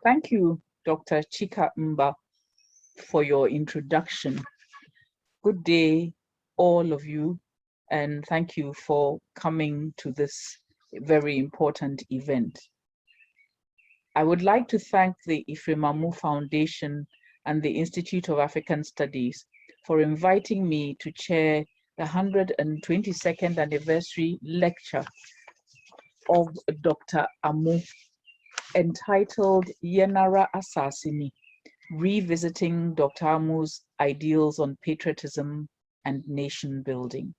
Thank you, Dr. Chika Mba, for your introduction. Good day, all of you, and thank you for coming to this very important event. I would like to thank the Ephraim Foundation and the Institute of African Studies for inviting me to chair the 122nd anniversary lecture of Dr. Amu, entitled Yenara Asasini, Revisiting Dr. Amu's Ideals on Patriotism and Nation Building.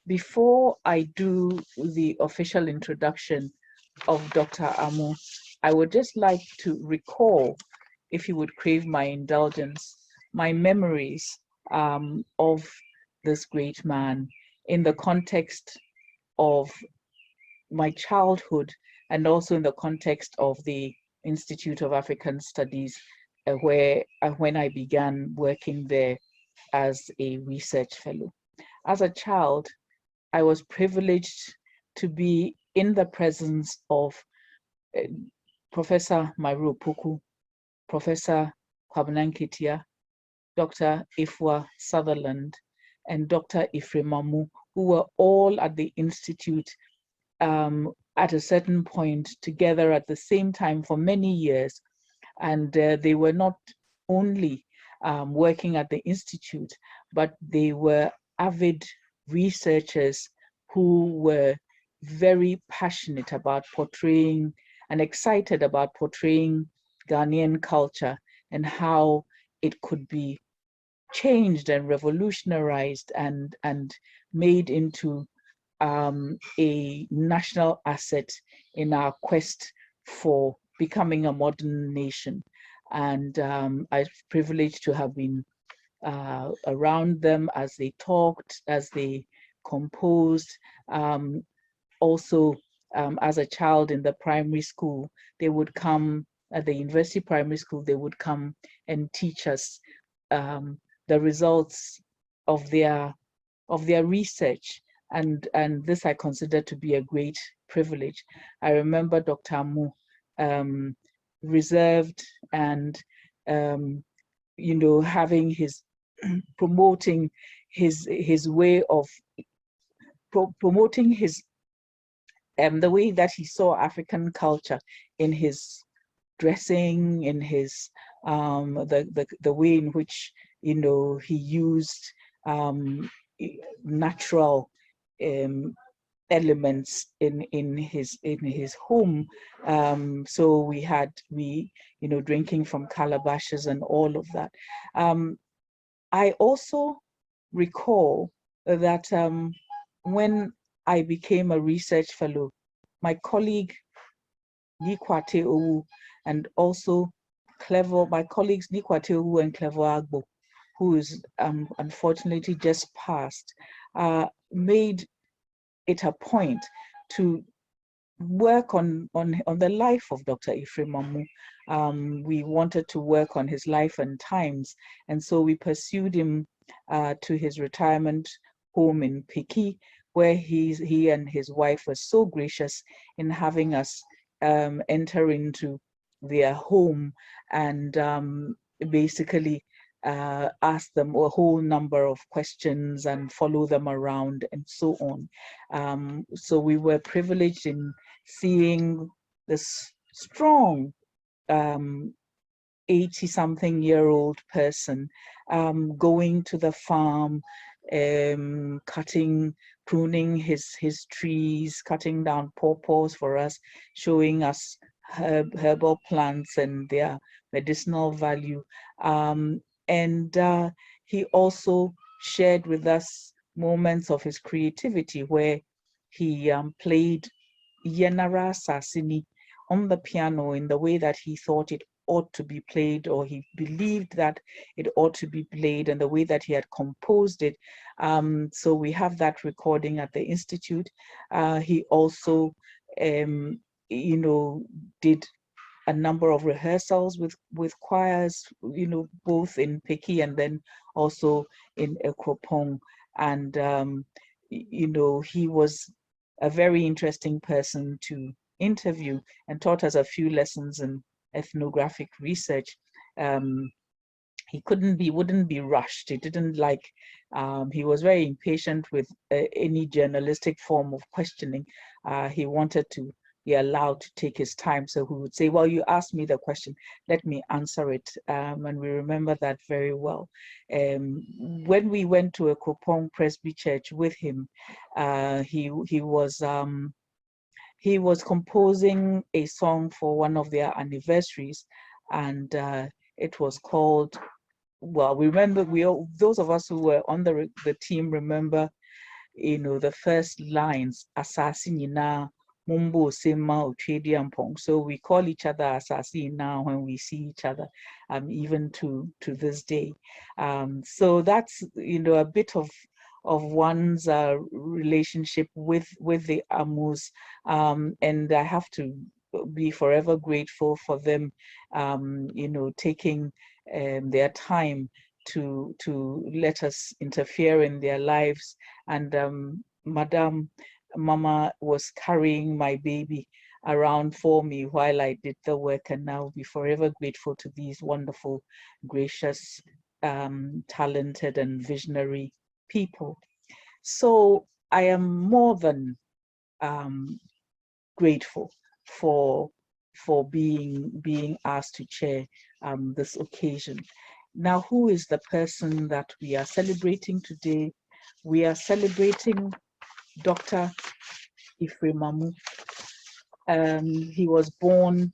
Before I do the official introduction of Dr. Amu, I would just like to recall, if you would crave my indulgence, my memories of this great man in the context of my childhood and also in the context of the Institute of African Studies, when I began working there as a research fellow. As a child, I was privileged to be in the presence of Professor Mairo Poku, Professor Kwabena Nketia, Dr. Ifwa Sutherland, and Dr. Ephraim, who were all at the Institute at a certain point together at the same time for many years. And they were not only working at the Institute, but they were avid researchers who were very passionate about portraying and excited about portraying Ghanaian culture and how it could be changed and revolutionized and made into a national asset in our quest for becoming a modern nation. And I'm privileged to have been around them as they talked, as they composed. Also, as a child in the primary school, they would come at the university primary school, they would come and teach us the results of their research. And this I consider to be a great privilege. I remember Dr. Amu reserved and having his promoting his way of promoting his the way that he saw African culture in his dressing, in his the way in which he used natural elements in his home. So we drinking from calabashes and all of that. I also recall that when I became a research fellow, my colleague Nikwate Owu and also my colleagues Nikwate Owu and Clever Agbo, who is unfortunately just passed, made it a point to work on the life of Dr. Ephraim. We wanted to work on his life and times, and so we pursued him to his retirement home in Peki, where he and his wife were so gracious in having us enter into their home and basically ask them a whole number of questions and follow them around and so on. So we were privileged in seeing this strong 80-something-year-old person going to the farm, pruning his trees, cutting down pawpaws for us, showing us herbal plants and their medicinal value. And he also shared with us moments of his creativity where he played Yenara Sasini on the piano in the way that he thought it ought to be played, or he believed that it ought to be played, and the way that he had composed it. So we have that recording at the Institute. He also, you know, did a number of rehearsals with choirs, you know, both in Peki and then also in Ekropong. And, you know, he was a very interesting person to interview and taught us a few lessons in ethnographic research. He wouldn't be rushed. He didn't like, he was very impatient with any journalistic form of questioning. He wanted to be allowed to take his time. So he would say, well, you asked me the question, let me answer it. And we remember that very well. When we went to a Kopong Presby Church with him, he was composing a song for one of their anniversaries, and it was called, well, we remember, those of us who were on the team remember, you know, the first lines, Assassinina, Mumbo Sema Uchediampong. So we call each other Assassin now when we see each other, even to this day. So that's, you know, a bit of one's relationship with the Amus, and I have to be forever grateful for them, you know, taking their time to let us interfere in their lives. And Madame Mama was carrying my baby around for me while I did the work, and I'll be forever grateful to these wonderful, gracious, talented and visionary people. So I am more than grateful for being asked to chair this occasion. Now, who is the person that we are celebrating today? We are celebrating Dr. Ephraim. He was born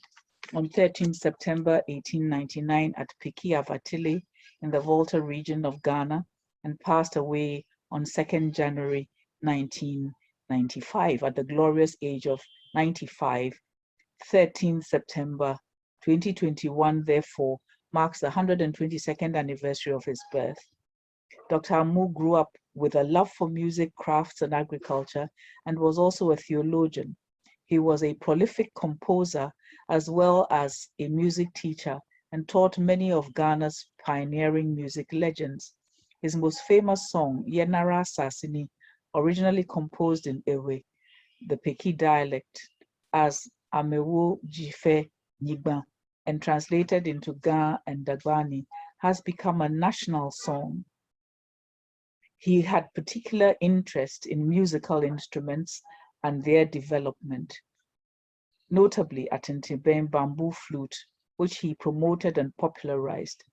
on 13 September 1899 at Peki Avatile in the Volta region of Ghana, and passed away on 2nd January 1995 at the glorious age of 95. 13 September 2021, therefore, marks the 122nd anniversary of his birth. Dr. Amu grew up with a love for music, crafts, and agriculture, and was also a theologian. He was a prolific composer as well as a music teacher, and taught many of Ghana's pioneering music legends. His most famous song, Yenara Sasini, originally composed in Ewe, the Peki dialect, as Amewo Jife Nigba, and translated into Ga and Dagbani, has become a national song. He had particular interest in musical instruments and their development, notably Atintibem bamboo flute, which he promoted and popularized.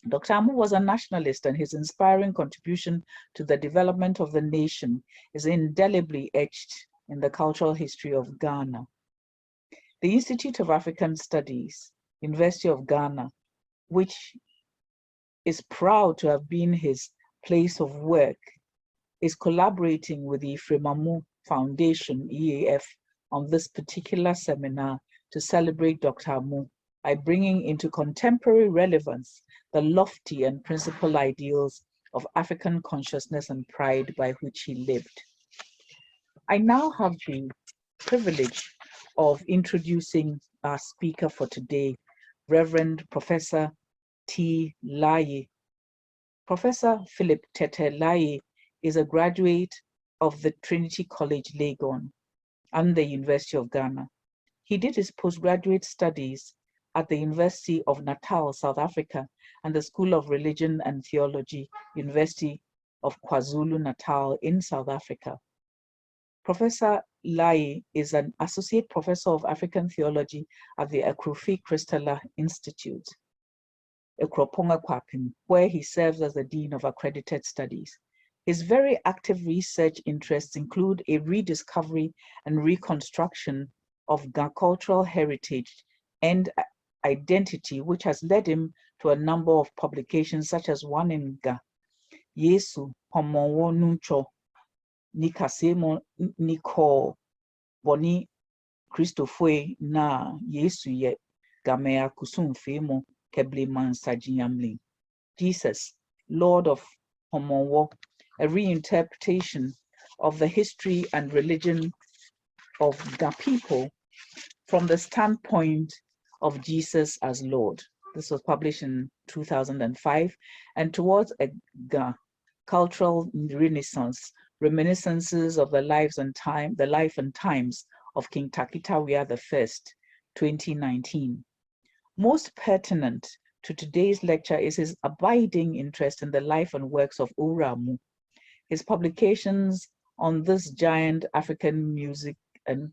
Dr. Amu was a nationalist, and his inspiring contribution to the development of the nation is indelibly etched in the cultural history of Ghana. The Institute of African Studies, University of Ghana, which is proud to have been his place of work, is collaborating with the Ephraim Amu Foundation, EAF, on this particular seminar to celebrate Dr. Amu by bringing into contemporary relevance the lofty and principal ideals of African consciousness and pride by which he lived. I now have the privilege of introducing our speaker for today, Reverend Professor T. Laye. Professor Philip Tete Laye is a graduate of the Trinity College, Legon, and the University of Ghana. He did his postgraduate studies at the University of Natal, South Africa, and the School of Religion and Theology, University of KwaZulu-Natal in South Africa. Professor Laye is an associate professor of African theology at the Akrofi Christaller Institute, Ekroponga Kwapim, where he serves as the Dean of Accredited Studies. His very active research interests include a rediscovery and reconstruction of Ga cultural heritage and identity, which has led him to a number of publications, such as one in Ga, Yesu Homowo Nuncho, Nikasemo Niko Boni Christophe na Yesu ye Gamea Kusum Femo Keble Mansajiamli. Jesus, Lord of Homowo, a reinterpretation of the history and religion of the people from the standpoint of Jesus as Lord. This was published in 2005. And Towards a Cultural Renaissance, Reminiscences of the life and times of King Takitawiya I, 2019. Most pertinent to today's lecture is his abiding interest in the life and works of Uramu. His publications on this giant African music and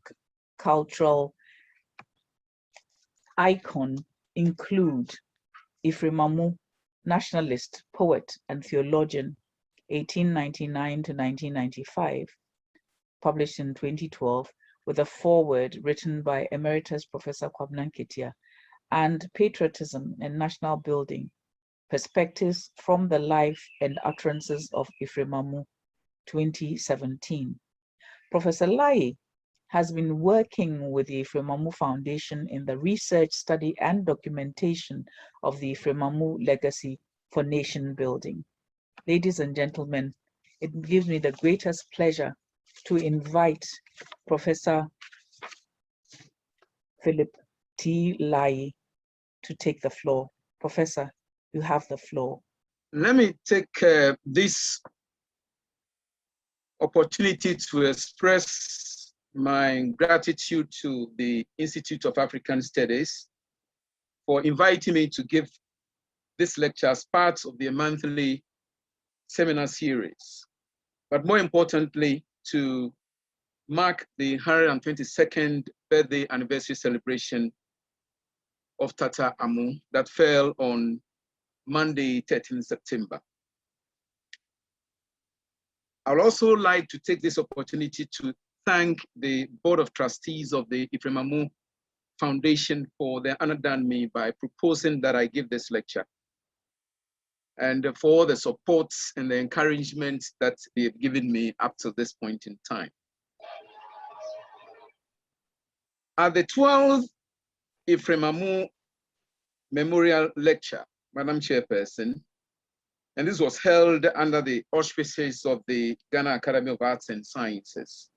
cultural icon include Ephraim, nationalist, poet, and theologian, 1899 to 1995, published in 2012, with a foreword written by Emeritus Professor Kwabena Nketia, and Patriotism and National Building, Perspectives from the Life and Utterances of Ephraim, 2017. Professor Lai has been working with the Ephraim Foundation in the research, study, and documentation of the Ephraim legacy for nation building. Ladies and gentlemen, it gives me the greatest pleasure to invite Professor Philip T. Lai to take the floor. Professor, you have the floor. Let me take this opportunity to express my gratitude to the Institute of African Studies for inviting me to give this lecture as part of the monthly seminar series, but more importantly, to mark the 122nd birthday anniversary celebration of Tata Amu that fell on Monday, 13 September. I would also like to take this opportunity to thank the Board of Trustees of the Ephraim Foundation for their honor done me by proposing that I give this lecture, and for the support and the encouragement that they've given me up to this point in time. At the 12th Ephraim Memorial Lecture, Madam Chairperson, and this was held under the auspices of the Ghana Academy of Arts and Sciences,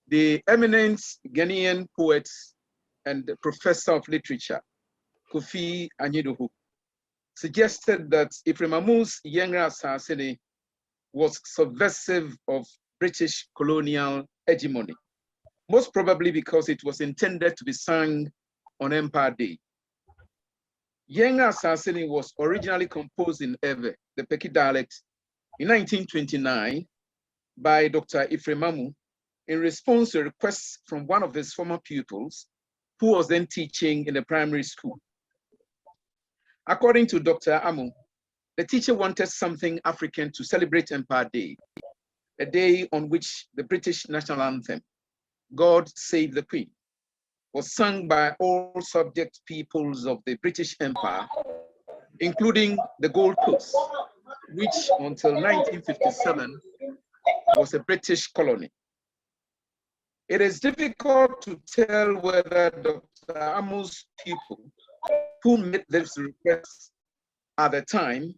the eminent Ghanaian poet and professor of literature, Kofi Anyidoho, suggested that Ephraim's Yengra Asasene was subversive of British colonial hegemony, most probably because it was intended to be sung on Empire Day. Yengra Asasene was originally composed in Ewe, the Peki dialect, in 1929 by Dr. Ephraim in response to a request from one of his former pupils, who was then teaching in the primary school. According to Dr. Amu, the teacher wanted something African to celebrate Empire Day, a day on which the British national anthem, God Save the Queen, was sung by all subject peoples of the British Empire, including the Gold Coast, which until 1957 was a British colony. It is difficult to tell whether Dr. Amu's pupil, who made this request at the time,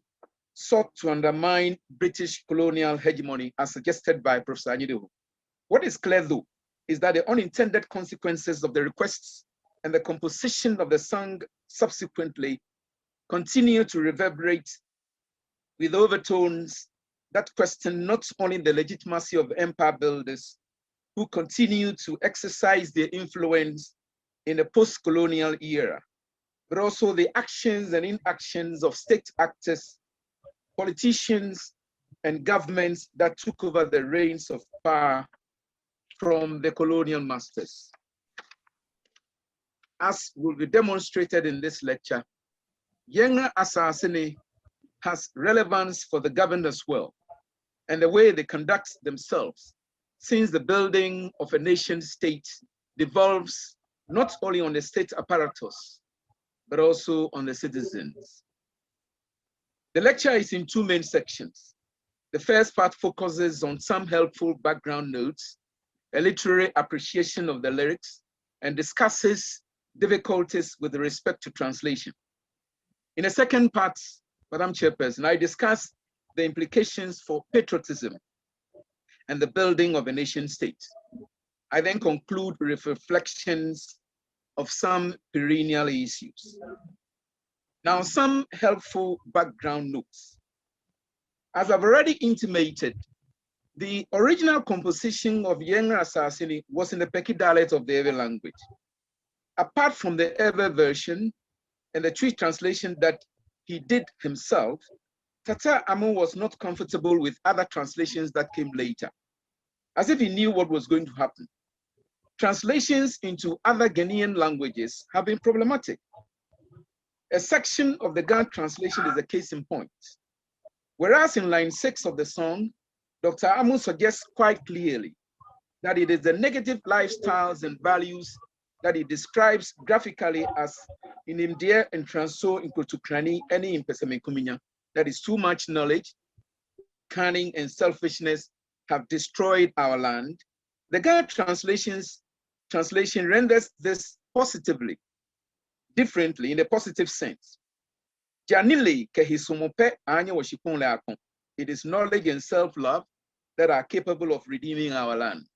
sought to undermine British colonial hegemony as suggested by Professor Anyidoho. What is clear, though, is that the unintended consequences of the requests and the composition of the song subsequently continue to reverberate with overtones that question not only the legitimacy of empire builders who continue to exercise their influence in the post-colonial era, but also the actions and inactions of state actors, politicians, and governments that took over the reins of power from the colonial masters. As will be demonstrated in this lecture, Yengra Asasene has relevance for the governed as well, and the way they conduct themselves, since the building of a nation state devolves not only on the state apparatus, but also on the citizens. The lecture is in two main sections. The first part focuses on some helpful background notes, a literary appreciation of the lyrics, and discusses difficulties with respect to translation. In the second part, Madam Chairperson, I discuss the implications for patriotism and the building of a nation state. I then conclude with reflections of some perennial issues. Now, some helpful background notes. As I've already intimated, the original composition of Yengra Asasini was in the Peki dialect of the Ewe language. Apart from the Ewe version and the Twi translation that he did himself, Tata Amu was not comfortable with other translations that came later, as if he knew what was going to happen. Translations into other Ghanaian languages have been problematic. A section of the Ghana translation is a case in point. Whereas in line 6 of the song, Dr. Amu suggests quite clearly that it is the negative lifestyles and values that he describes graphically as in Imdia and Transo in Kutukrani and in Pesamekuminya. That is too much knowledge, cunning, and selfishness have destroyed our land. The Ghana translation renders this positively, differently, in a positive sense. It is knowledge and self-love that are capable of redeeming our land.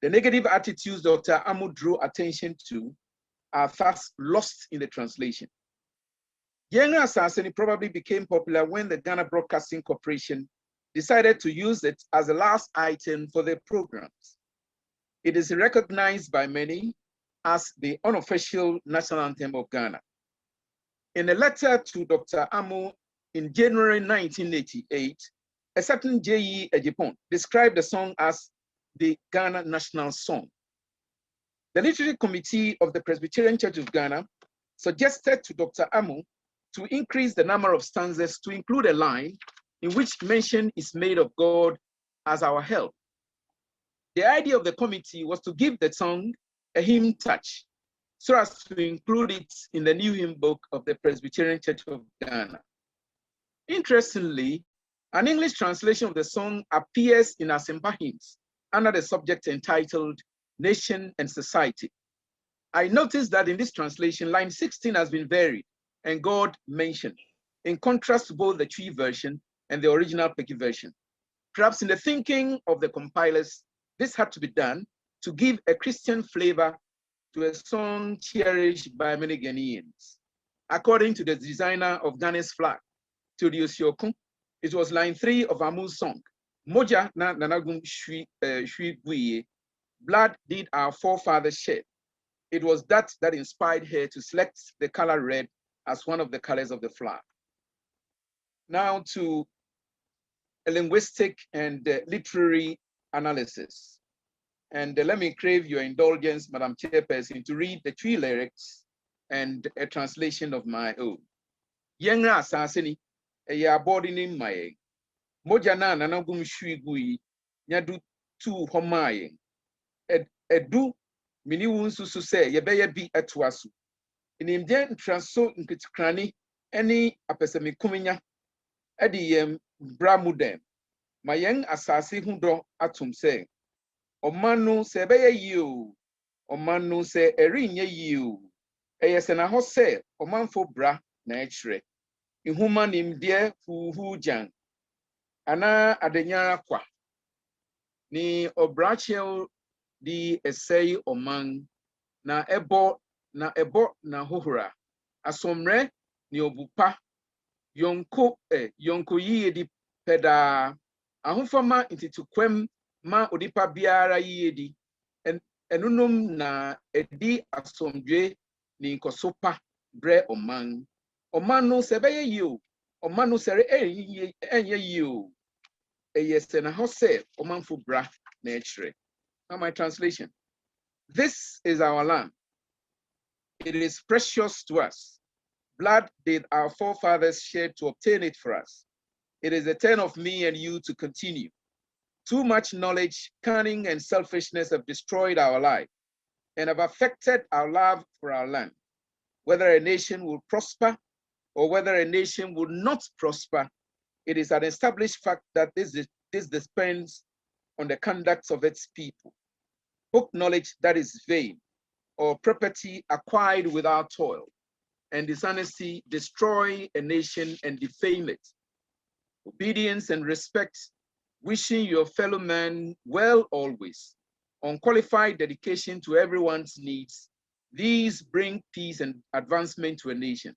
The negative attitudes Dr. Amu drew attention to are thus lost in the translation. Yengra Asasini probably became popular when the Ghana Broadcasting Corporation decided to use it as the last item for their programs. It is recognized by many as the unofficial national anthem of Ghana. In a letter to Dr. Amu in January 1988, a certain J.E. Ejipon described the song as the Ghana national song. The Literary Committee of the Presbyterian Church of Ghana suggested to Dr. Amu to increase the number of stanzas to include a line in which mention is made of God as our help. The idea of the committee was to give the song a hymn touch, so as to include it in the new hymn book of the Presbyterian Church of Ghana. Interestingly, an English translation of the song appears in Asempa hymns under the subject entitled Nation and Society. I noticed that in this translation, line 16 has been varied and God mentioned, in contrast to both the Twi version and the original Peki version. Perhaps in the thinking of the compilers, this had to be done to give a Christian flavor to a song cherished by many Ghanaians. According to the designer of Ghana's flag, Theodios Yokun, it was line 3 of Amu's song, Moja na nanagum shui buye, blood did our forefathers shed. It was that inspired her to select the color red as one of the colors of the flag. Now to a linguistic and literary analysis. And let me crave your indulgence, Madam Chairperson, to read the Twi lyrics and a translation of my own. Yengra Asasini, a yabordini maye. Mojana nanagum shui gui, nyadu tu homaye. Edu mini wunsu se, yebeye bi etwasu. In Indian transo nkitikrani, any apesemi kuminya, edi bramudem. Mayeng asasi hundo atum se. Omanu se beye you, Omanu se erinye you. Eyesena hose, Omanfo bra na echre. Inhuman imdie hu jang. Ana adenya kwa. Ni obrachel di esei oman na ebo na hohura. Asomre ni obupa. Yonko yiye di peda. Ahufama intitukwem ma odipa biara yedi enunum na edi asomdwe ni nkosopa bre oman no sebeye you oman no sere enye you eyese na hose oman fu bra na echre. Now my translation: this is our land, it is precious to us. Blood did our forefathers shed to obtain it for us. It is the turn of me and you to continue. Too much knowledge, cunning, and selfishness have destroyed our life and have affected our love for our land. Whether a nation will prosper or whether a nation will not prosper, it is an established fact that this depends on the conduct of its people. Book knowledge that is vain, or property acquired without toil, and dishonesty destroy a nation and defame it. Obedience and respect, wishing your fellow man well always, unqualified dedication to everyone's needs, these bring peace and advancement to a nation.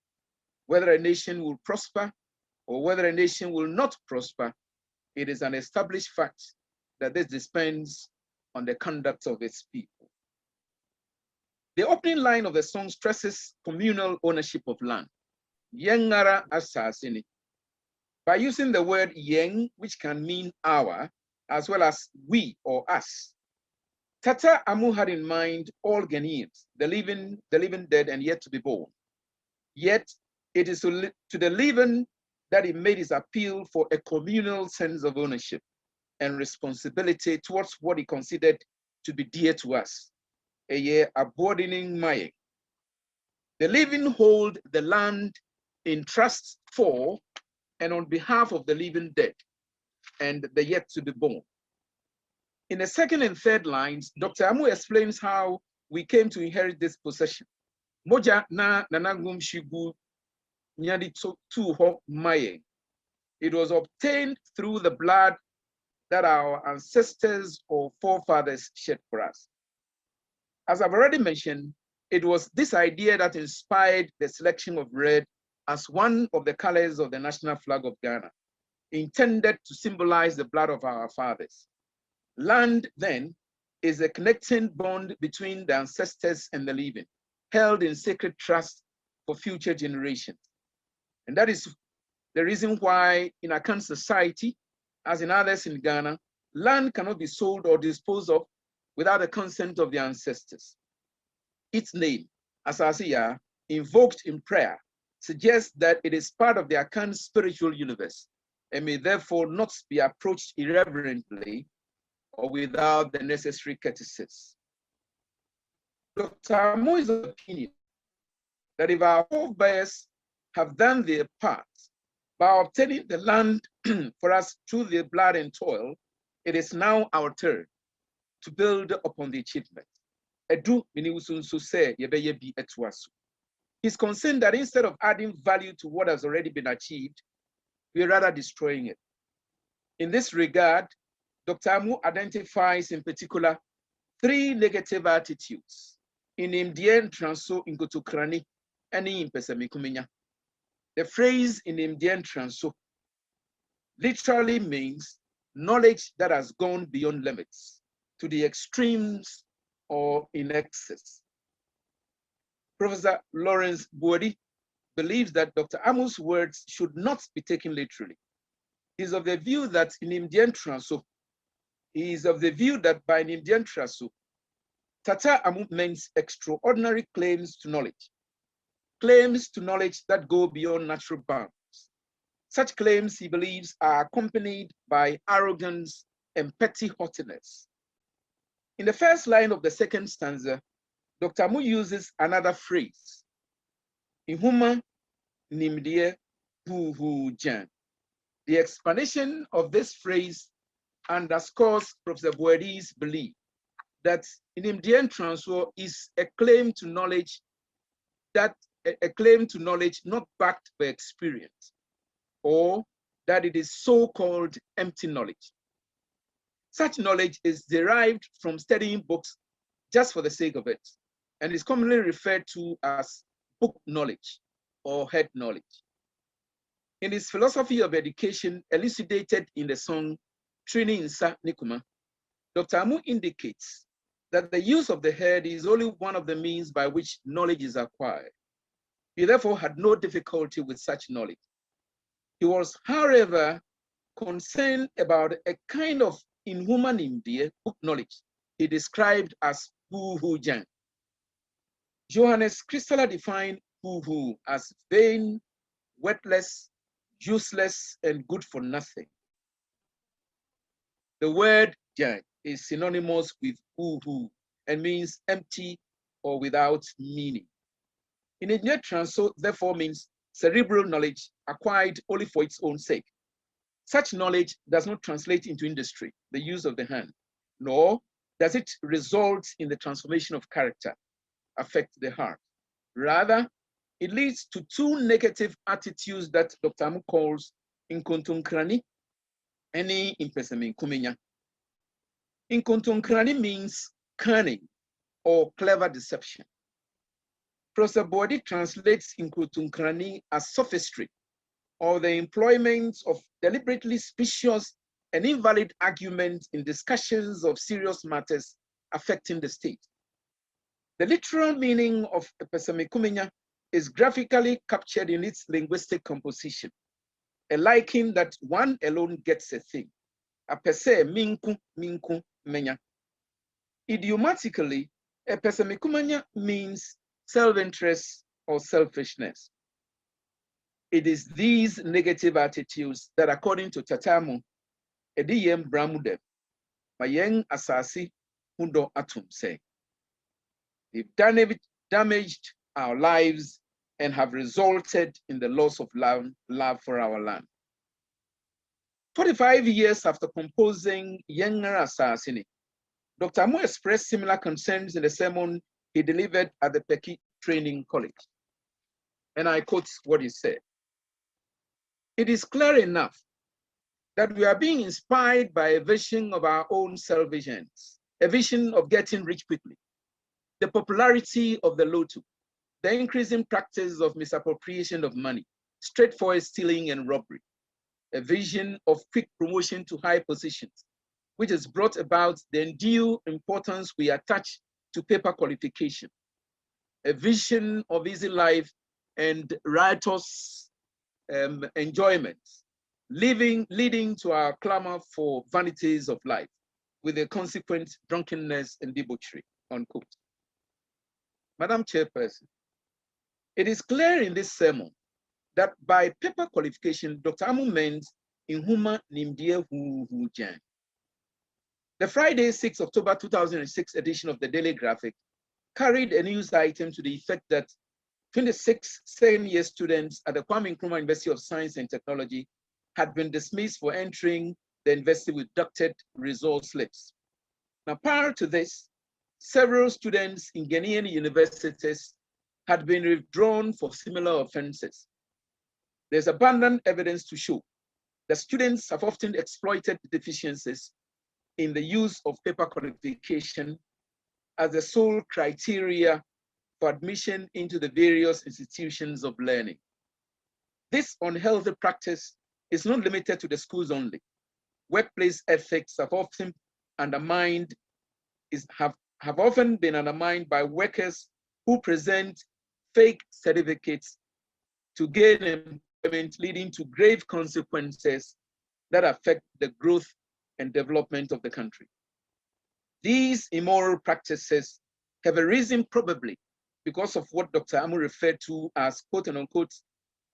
Whether a nation will prosper or whether a nation will not prosper, it is an established fact that this depends on the conduct of its people. The opening line of the song stresses communal ownership of land. Yengara asasini. By using the word yeng, which can mean our, as well as we or us, Tata Amu had in mind all Ghanaians, the living, dead, and yet to be born. Yet it is to the living that he made his appeal for a communal sense of ownership and responsibility towards what he considered to be dear to us, a year aboarding Maye. The living hold the land in trust for and on behalf of the living dead and the yet to be born. In the second and third lines, Dr. Amu explains how we came to inherit this possession. Moja na nanagum shigu nyadi tu ho maye. It was obtained through the blood that our ancestors or forefathers shed for us. As I've already mentioned, it was this idea that inspired the selection of red as one of the colors of the national flag of Ghana, intended to symbolize the blood of our fathers. Land, then, is a connecting bond between the ancestors and the living, held in sacred trust for future generations. And that is the reason why in Akan society, as in others in Ghana, land cannot be sold or disposed of without the consent of the ancestors. Its name, Asasiya, invoked in prayer, suggests that it is part of the Akan spiritual universe and may therefore not be approached irreverently or without the necessary courtesies. Dr. Amu's opinion that if our forebears have done their part by obtaining the land for us through their blood and toil, it is now our turn to build upon the achievement. He's concerned that instead of adding value to what has already been achieved, we're rather destroying it. In this regard, Dr. Amu identifies in particular 3 negative attitudes in Imdien Transo Ingotokrani and in Pesamikuminya. The phrase in Imdien Transo literally means knowledge that has gone beyond limits to the extremes or in excess. Professor Lawrence Buodi believes that Dr. Amu's words should not be taken literally. He is of the view that in Imdien Transo, by Imdien Transo, Tata Amu means extraordinary claims to knowledge that go beyond natural bounds. Such claims, he believes, are accompanied by arrogance and petty haughtiness. In the first line of the second stanza, Dr. Amu uses another phrase, Ihuma Nimdie Buhu Jan. The explanation of this phrase underscores Professor Buedi's belief that Inimdien Transfer is a claim to knowledge not backed by experience, or that it is so-called empty knowledge. Such knowledge is derived from studying books just for the sake of it, and is commonly referred to as book knowledge or head knowledge. In his philosophy of education elucidated in the song Trini Nsa Nikuma, Dr. Amu indicates that the use of the head is only one of the means by which knowledge is acquired. He therefore had no difficulty with such knowledge. He was, however, concerned about a kind of inhuman India book knowledge he described as Hu Jan. Johannes Christaller defined Hu as vain, worthless, useless and good for nothing. The word jan is synonymous with uhu and means empty or without meaning. In a near transo, therefore, means cerebral knowledge acquired only for its own sake. Such knowledge does not translate into industry, the use of the hand, nor does it result in the transformation of character, affect the heart. Rather, it leads to two negative attitudes that Dr. Amu calls inkontunkrani and impeseminkumenya. Inkontunkrani means cunning or clever deception. Professor Bodi translates inkontunkrani as sophistry or the employment of deliberately specious and invalid arguments in discussions of serious matters affecting the state. The literal meaning of epesemikumenya is graphically captured in its linguistic composition, a liking that one alone gets a thing. Apese minku minku menya. Idiomatically, epesemikumenya means self-interest or selfishness. It is these negative attitudes that, according to Tatamu, Ediyem Bramudem, Mayeng Asasi Hundo Atum say, they've damaged our lives and have resulted in the loss of love for our land. 45 years after composing Yenga Asasini, Dr. Amu expressed similar concerns in a sermon he delivered at the Peki Training College. And I quote what he said. It is clear enough that we are being inspired by a vision of our own self-visions, a vision of getting rich quickly, the popularity of the lotto, the increasing practice of misappropriation of money, straightforward stealing and robbery, a vision of quick promotion to high positions, which has brought about the undue importance we attach to paper qualification, a vision of easy life and riotous enjoyment, leading to our clamor for vanities of life, with a consequent drunkenness and debauchery, unquote. Madam Chairperson, it is clear in this sermon that by paper qualification, Dr. Amu meant inhuma nimdie hu jan. The Friday, 6 October 2006 edition of the Daily Graphic carried a news item to the effect that 26 second-year students at the Kwame Nkrumah University of Science and Technology had been dismissed for entering the university with ducted result slips. Now, prior to this, several students in Ghanaian universities had been withdrawn for similar offenses. There's abundant evidence to show that students have often exploited deficiencies in the use of paper qualification as the sole criteria for admission into the various institutions of learning. This unhealthy practice is not limited to the schools only. Workplace ethics have often been undermined by workers who present fake certificates to gain employment, leading to grave consequences that affect the growth and development of the country. These immoral practices have arisen probably because of what Dr. Amu referred to as quote and unquote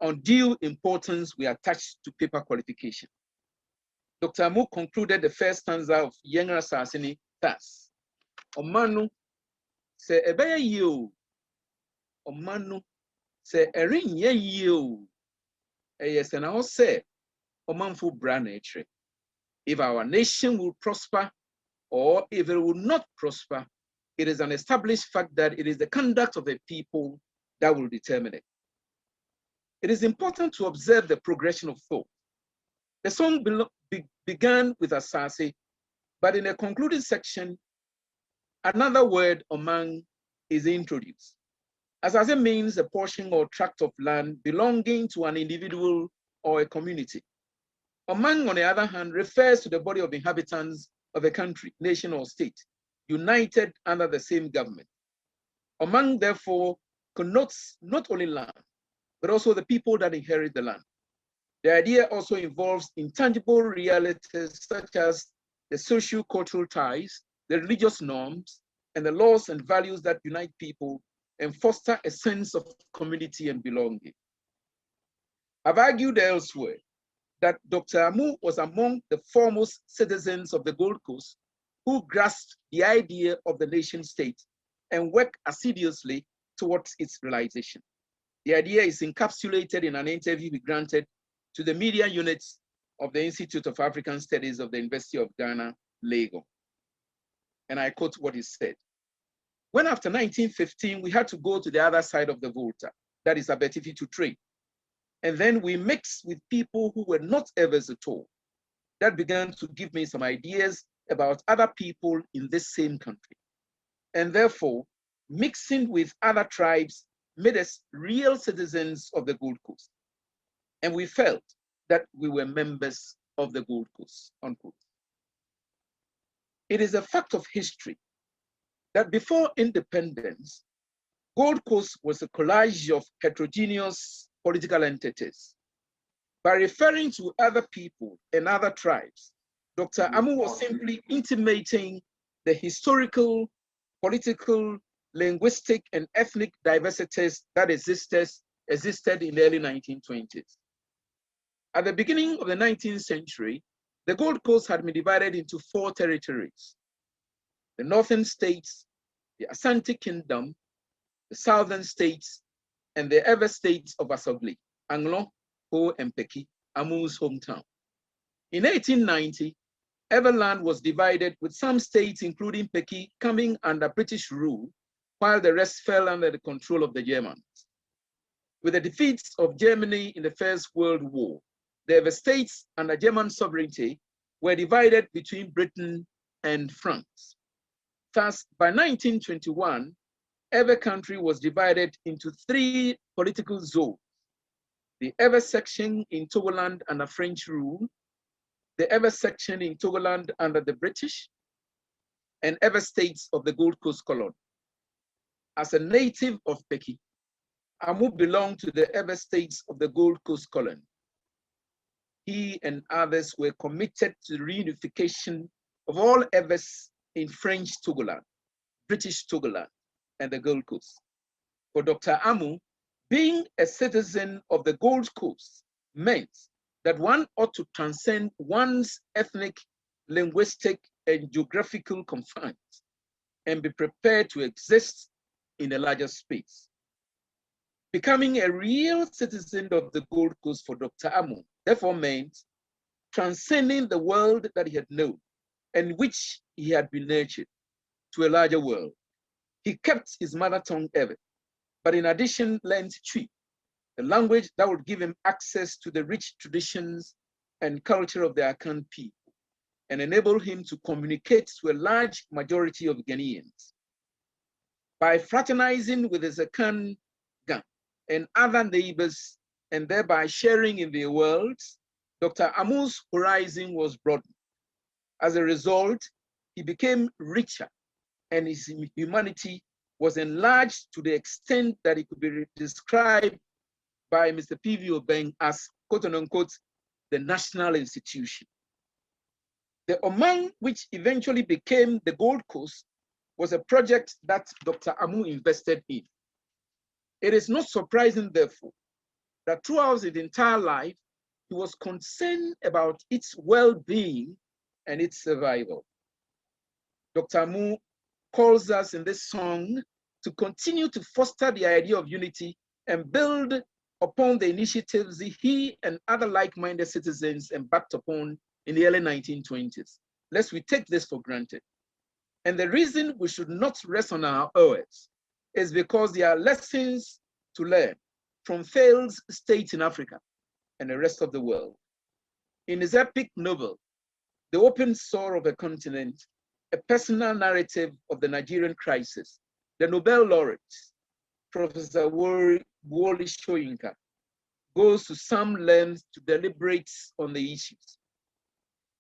undue importance we attach to paper qualification. Dr. Amu concluded the first stanza of Yenga Sasini thus: Omanu se ebeye yo, Omanu se erinye yo, yes, and I will say, Omanfu Branetre. If our nation will prosper or if it will not prosper, it is an established fact that it is the conduct of the people that will determine it. It is important to observe the progression of thought. The song began with Asase, but in a concluding section, another word Omang is introduced. Asase means a portion or tract of land belonging to an individual or a community. Omang, on the other hand, refers to the body of inhabitants of a country, nation, or state, united under the same government. Omang, therefore, connotes not only land, but also the people that inherit the land. The idea also involves intangible realities such as the socio-cultural ties, the religious norms, and the laws and values that unite people and foster a sense of community and belonging. I've argued elsewhere that Dr. Amu was among the foremost citizens of the Gold Coast who grasped the idea of the nation state and worked assiduously towards its realization. The idea is encapsulated in an interview he granted to the media units of the Institute of African Studies of the University of Ghana, Lagos. And I quote what he said. When after 1915, we had to go to the other side of the Volta, that is Abetifi, to trade. And then we mixed with people who were not Evers at all. That began to give me some ideas about other people in this same country. And therefore, mixing with other tribes made us real citizens of the Gold Coast. And we felt that we were members of the Gold Coast, unquote. It is a fact of history that before independence, Gold Coast was a collage of heterogeneous political entities. By referring to other people and other tribes, Dr. Amu was simply intimating the historical, political, linguistic, and ethnic diversities that existed in the early 1920s. At the beginning of the 19th century, the Gold Coast had been divided into 4 territories: the northern states, the Asante Kingdom, the southern states, and the Ever states of Asogli, Anglon, Ho, and Peki, Amu's hometown. In 1890, Everland was divided, with some states, including Peki, coming under British rule, while the rest fell under the control of the Germans. With the defeats of Germany in the First World War, the Ever states under German sovereignty were divided between Britain and France. Thus, by 1921, Ever country was divided into 3 political zones: the Ever section in Togoland under French rule, the Ever section in Togoland under the British, and Ever states of the Gold Coast colony. As a native of Peki, Amu belonged to the Ever states of the Gold Coast colony. He and others were committed to the reunification of all Evers in French Togoland, British Togoland, and the Gold Coast. For Dr. Amu, being a citizen of the Gold Coast meant that one ought to transcend one's ethnic, linguistic, and geographical confines and be prepared to exist in a larger space. Becoming a real citizen of the Gold Coast for Dr. Amu therefore meant transcending the world that he had known and which he had been nurtured to a larger world. He kept his mother tongue Ewe, but in addition learned Twi, a language that would give him access to the rich traditions and culture of the Akan people and enable him to communicate to a large majority of Ghanaians. By fraternizing with his Akan gang and other neighbors and thereby sharing in their worlds, Dr. Amu's horizon was broadened. As a result, he became richer and his humanity was enlarged to the extent that it could be described by Mr. P.V. Obeng as, quote unquote, the national institution. The Oman, which eventually became the Gold Coast, was a project that Dr. Amu invested in. It is not surprising, therefore, that throughout his entire life, he was concerned about its well-being and its survival. Dr. Amu calls us in this song to continue to foster the idea of unity and build upon the initiatives he and other like-minded citizens embarked upon in the early 1920s, lest we take this for granted. And the reason we should not rest on our oars is because there are lessons to learn from failed states in Africa and the rest of the world. In his epic novel, The Open Sore of a Continent, a personal narrative of the Nigerian crisis, the Nobel laureate, Professor Wole Soyinka, goes to some length to deliberate on the issues.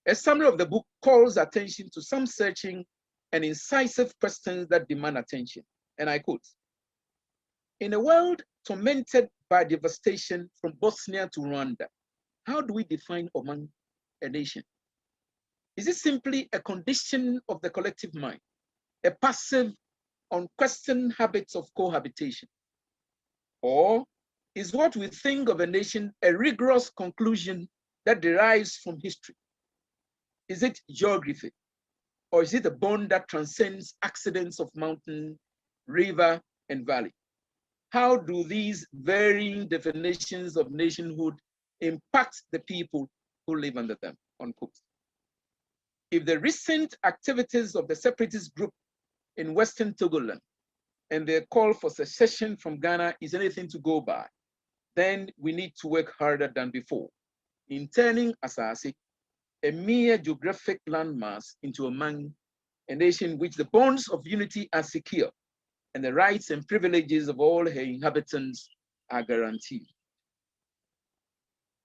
A summary of the book calls attention to some searching and incisive questions that demand attention. And I quote, "In a world tormented by devastation from Bosnia to Rwanda, how do we define Oman a nation? Is it simply a condition of the collective mind, a passive, unquestioned habit of cohabitation? Or is what we think of a nation a rigorous conclusion that derives from history? Is it geography? Or is it a bond that transcends accidents of mountain, river, and valley? How do these varying definitions of nationhood impact the people who live under them? Unquote. If the recent activities of the separatist group in Western Togoland and their call for secession from Ghana is anything to go by, then we need to work harder than before in turning Asase, a mere geographic landmass, into a nation which the bonds of unity are secure and the rights and privileges of all her inhabitants are guaranteed.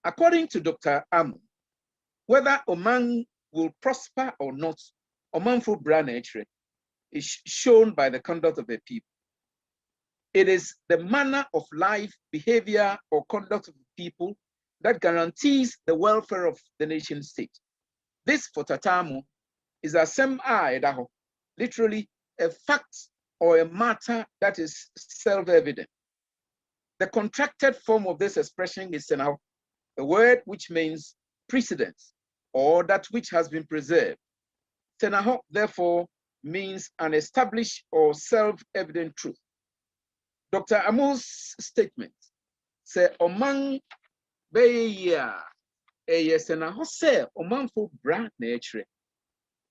According to Dr. Amu, whether Oman will prosper or not, Omanfo Branetre is shown by the conduct of the people. It is the manner of life, behavior, or conduct of the people that guarantees the welfare of the nation state. This, for Tatamu, is a sema, literally a fact or a matter that is self-evident. The contracted form of this expression is senao, a word which means precedence or that which has been preserved. Senaho, therefore, means an established or self-evident truth. Dr. Amu's statement say Oman beya senaho se Omanfo bra nature.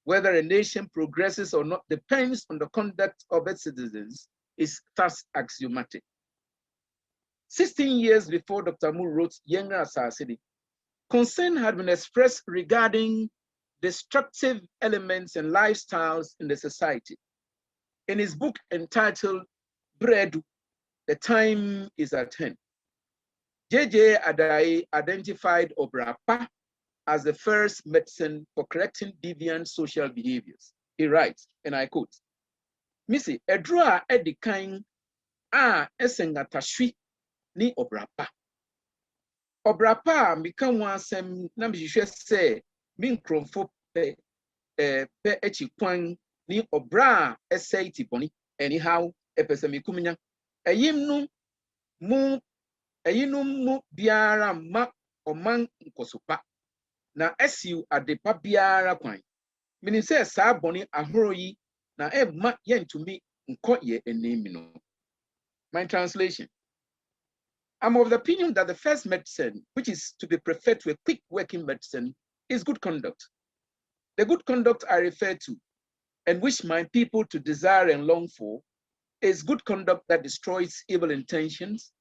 Whether a nation progresses or not depends on the conduct of its citizens is thus axiomatic. 16 years before Dr. Amu wrote Yenga Asasidi, concern had been expressed regarding destructive elements and lifestyles in the society. In his book entitled Bredu, The Time is at Hand, J.J. Adai identified Obrapa as the first medicine for correcting deviant social behaviors. He writes, and I quote, Missy, Edra Edikain a Esengatashwi ni Obrapa. Obrapa become one sem Namjisha say, Min Kromfo pe echikwan ni Obra Esaiti Boni, anyhow, Epesemikuminya, a yimnum mu biara ma oman nkosopa. Na esiu adepa biara kwan. Meaning say saa boni ahoro yi na ma yentumi nko ye enemi no. My translation. I'm of the opinion that the first medicine, which is to be preferred to a quick working medicine, is good conduct. The good conduct I refer to, and which my people to desire and long for, is good conduct that destroys evil intentions,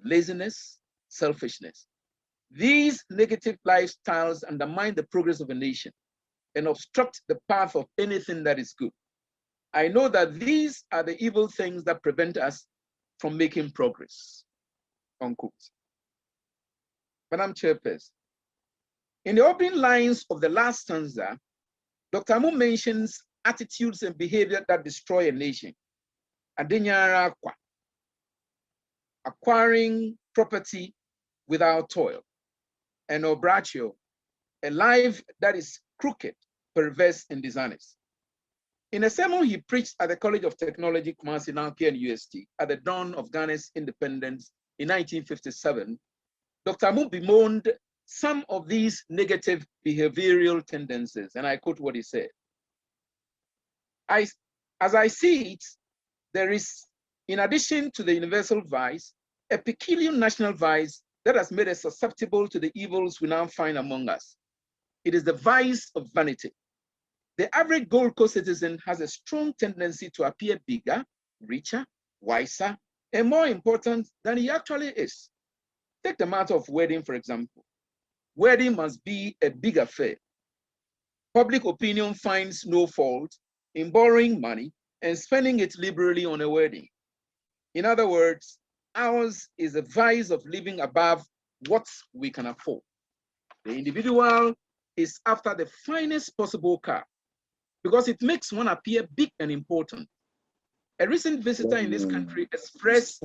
laziness, selfishness. These negative lifestyles undermine the progress of a nation and obstruct the path of anything that is good. I know that these are the evil things that prevent us from making progress. Unquote. Madam Chairperson, in the opening lines of the last stanza, Dr. Amu mentions attitudes and behavior that destroy a nation. Adinyara kwa, acquiring property without toil, and obrachio, a life that is crooked, perverse, and dishonest. In a sermon he preached at the College of Technology, Kumasi, now KNUST, at the dawn of Ghana's independence in 1957, Dr. Amu bemoaned some of these negative behavioral tendencies, and I quote what he said. As I see it, there is, in addition to the universal vice, a peculiar national vice that has made us susceptible to the evils we now find among us. It is the vice of vanity. The average Gold Coast citizen has a strong tendency to appear bigger, richer, wiser, and more important than he actually is. Take the matter of wedding, for example. Wedding must be a big affair. Public opinion finds no fault in borrowing money and spending it liberally on a wedding. In other words, ours is a vice of living above what we can afford. The individual is after the finest possible car because it makes one appear big and important. A recent visitor in this country expressed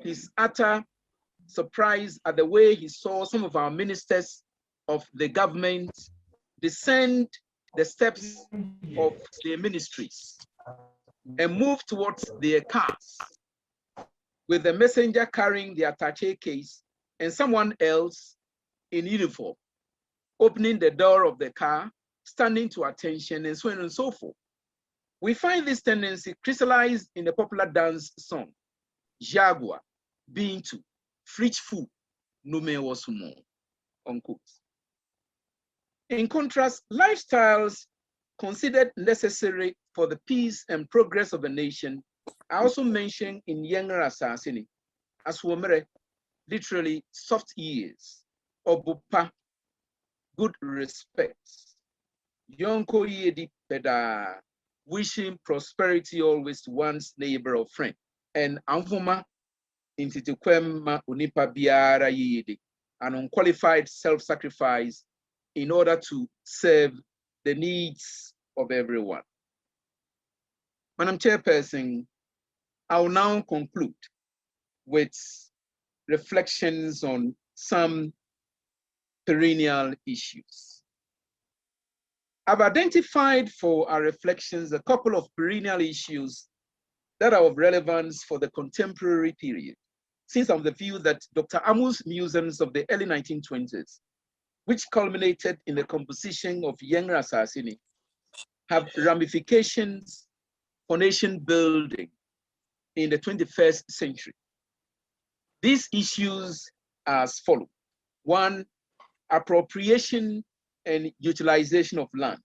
his utter surprise at the way he saw some of our ministers of the government descend the steps of their ministries and move towards their cars with the messenger carrying the attaché case and someone else in uniform, opening the door of the car, standing to attention, and so on and so forth. We find this tendency crystallized in the popular dance song, Jaguar, Bintu, Fridge Food, Nume Wasumo, unquote. In contrast, lifestyles considered necessary for the peace and progress of a nation are also mentioned in Younger Assassini, as Womere, literally soft ears, Obupa, good respect, Yonko Yedi Peda, wishing prosperity always to one's neighbor or friend, and Anfuma Intitukwema Unipa Biara Yedi, an unqualified self-sacrifice in order to serve the needs of everyone. Madam Chairperson, I will now conclude with reflections on some perennial issues. I've identified for our reflections a couple of perennial issues that are of relevance for the contemporary period, since I'm of the view that Dr. Amu's musings of the early 1920s, which culminated in the composition of Younger Assassini, have ramifications for nation building in the 21st century. These issues are as follows. One, appropriation and utilization of land.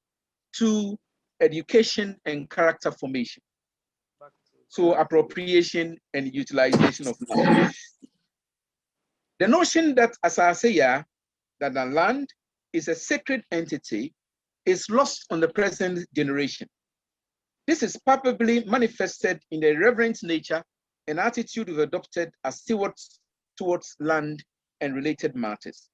Two, education and character formation. So appropriation and utilization of land. The notion that Asaseya, that the land is a sacred entity, is lost on the present generation. This is palpably manifested in the reverent nature and attitude we've adopted as stewards towards land and related matters.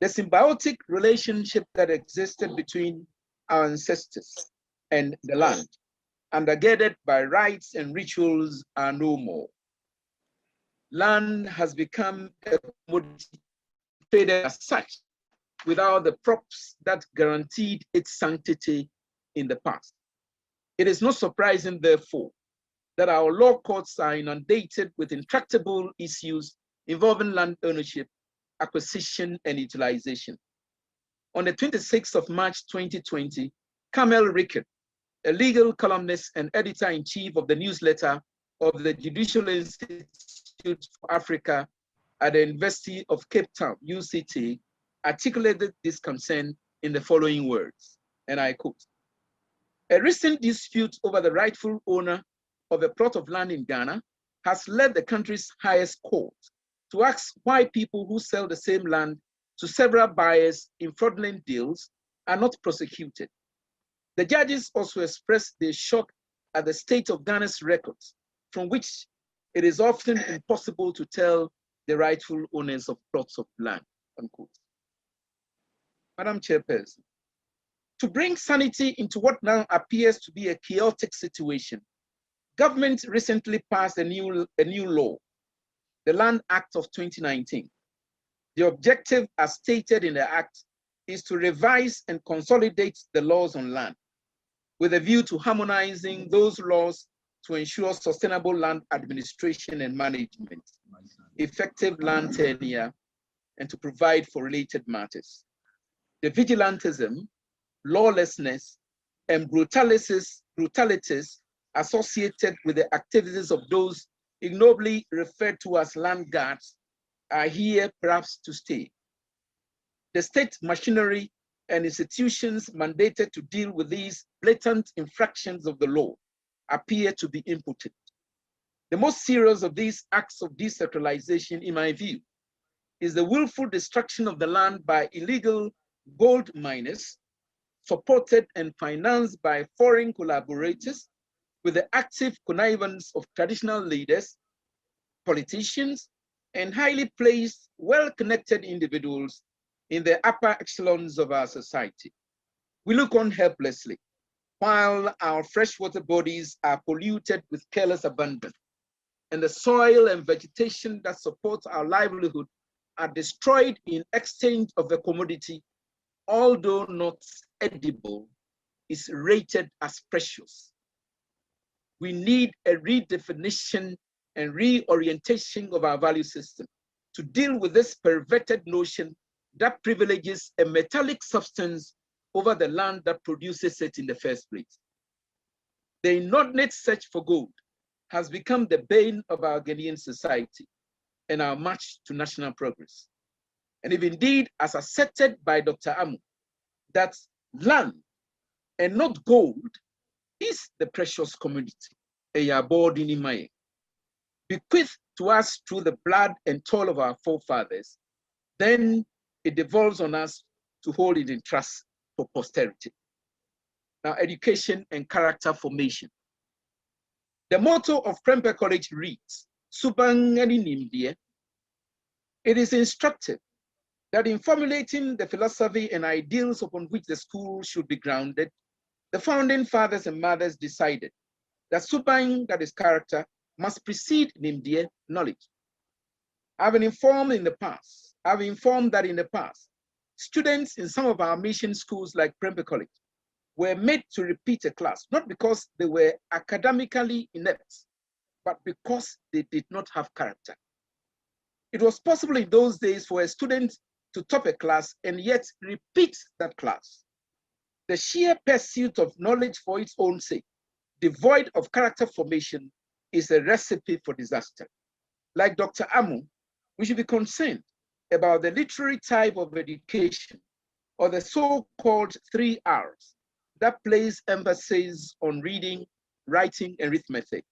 The symbiotic relationship that existed between our ancestors and the land, undergirded by rites and rituals, are no more. Land has become a commodity traded as such, without the props that guaranteed its sanctity in the past. It is not surprising, therefore, that our law courts are inundated with intractable issues involving land ownership, acquisition, and utilization. On the 26th of March 2020, Kamel Rickert, a legal columnist and editor-in-chief of the newsletter of the Judicial Institute for Africa at the University of Cape Town, UCT, articulated this concern in the following words, and I quote, "A recent dispute over the rightful owner of a plot of land in Ghana has led the country's highest court to ask why people who sell the same land to several buyers in fraudulent deals are not prosecuted. The judges also expressed their shock at the state of Ghana's records, from which it is often impossible to tell the rightful owners of plots of land," unquote. Madam Chairperson, to bring sanity into what now appears to be a chaotic situation, government recently passed a new law, the Land Act of 2019. The objective, as stated in the act, is to revise and consolidate the laws on land, with a view to harmonizing those laws to ensure sustainable land administration and management, effective land tenure, and to provide for related matters. The vigilantism, lawlessness, and brutalities associated with the activities of those ignobly referred to as land guards are here perhaps to stay. The state machinery and institutions mandated to deal with these blatant infractions of the law appear to be impotent. The most serious of these acts of desacralization, in my view, is the willful destruction of the land by illegal gold miners, supported and financed by foreign collaborators, with the active connivance of traditional leaders, politicians, and highly placed, well-connected individuals in the upper echelons of our society. We look on helplessly while our freshwater bodies are polluted with careless abandon, and the soil and vegetation that support our livelihood are destroyed in exchange of a commodity, although not edible, is rated as precious. We need a redefinition and reorientation of our value system to deal with this perverted notion that privileges a metallic substance over the land that produces it in the first place. The inordinate search for gold has become the bane of our Ghanaian society and our march to national progress. And if indeed, as asserted by Dr. Amu, that land and not gold is the precious commodity, bequeathed to us through the blood and toil of our forefathers, then it devolves on us to hold it in trust for posterity. Now, education and character formation. The motto of Prempeh College reads, Subangani Nimdie. It is instructive that in formulating the philosophy and ideals upon which the school should be grounded, the founding fathers and mothers decided that Subang, that is character, must precede Nimdie, knowledge. I've been informed that in the past, students in some of our mission schools like Prempeh College were made to repeat a class, not because they were academically inept, but because they did not have character. It was possible in those days for a student to top a class and yet repeat that class. The sheer pursuit of knowledge for its own sake, devoid of character formation, is a recipe for disaster. Like Dr. Amu, we should be concerned about the literary type of education, or the so-called 3 R's, that place emphasis on reading, writing, and arithmetic.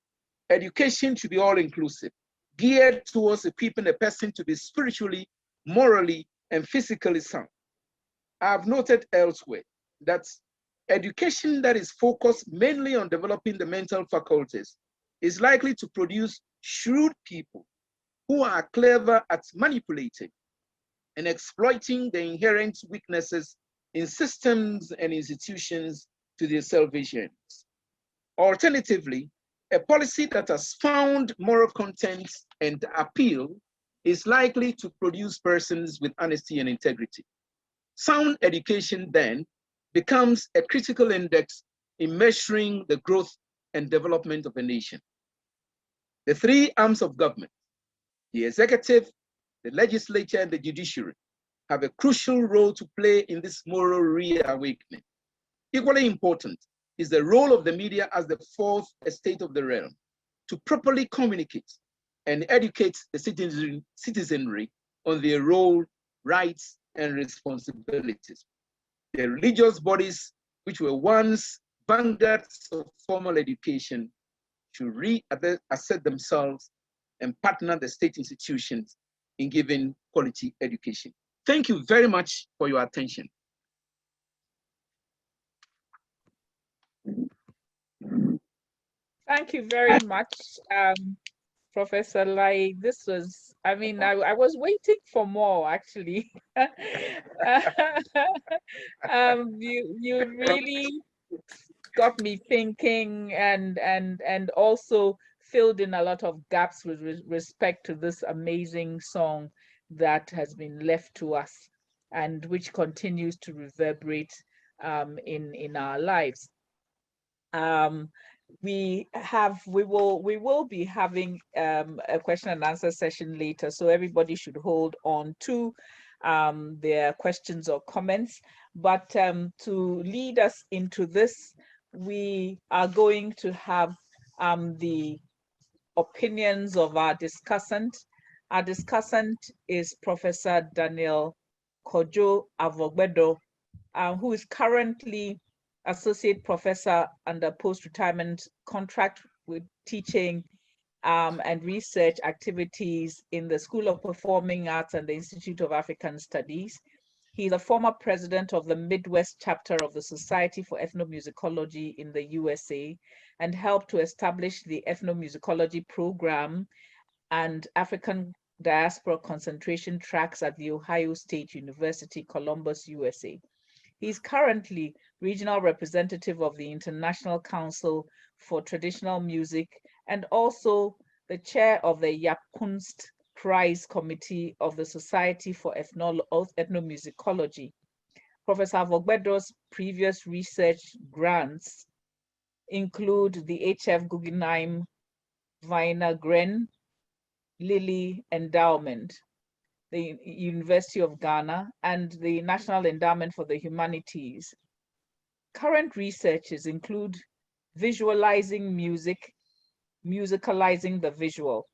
Education should be all-inclusive, geared towards equipping a person to be spiritually, morally, and physically sound. I have noted elsewhere that education that is focused mainly on developing the mental faculties is likely to produce shrewd people who are clever at manipulating and exploiting the inherent weaknesses in systems and institutions to their selfish ends. Alternatively, a policy that has found moral content and appeal is likely to produce persons with honesty and integrity. Sound education then becomes a critical index in measuring the growth and development of a nation. The 3 arms of government, the executive, the legislature, and the judiciary, have a crucial role to play in this moral reawakening. Equally important is the role of the media as the 4th estate of the realm to properly communicate and educate the citizenry on their role, rights, and responsibilities. The religious bodies, which were once vanguards of formal education, should reassert themselves and partner the state institutions in giving quality education. Thank you very much for your attention. Thank you very much, Professor Lai. This was, I mean, I was waiting for more, actually. You really got me thinking, and also filled in a lot of gaps with respect to this amazing song that has been left to us and which continues to reverberate in our lives. We will be having a question and answer session later, so everybody should hold on to their questions or comments. But to lead us into this, we are going to have the opinions of our discussant. Our discussant is Professor Daniel Kojo Avogbedo, who is currently Associate Professor under post-retirement contract with teaching and research activities in the School of Performing Arts and the Institute of African Studies. He's a former president of the Midwest chapter of the Society for Ethnomusicology in the USA and helped to establish the ethnomusicology program and African diaspora concentration tracks at The Ohio State University, Columbus, USA. He's currently regional representative of the International Council for Traditional Music and also the chair of the Jaapkunst Prize Committee of the Society for Ethnomusicology. Professor Avogbedo's previous research grants include the H.F. Guggenheim Vinagren Lilly Endowment, the University of Ghana, and the National Endowment for the Humanities. Current researches include visualizing music, musicalizing the visual,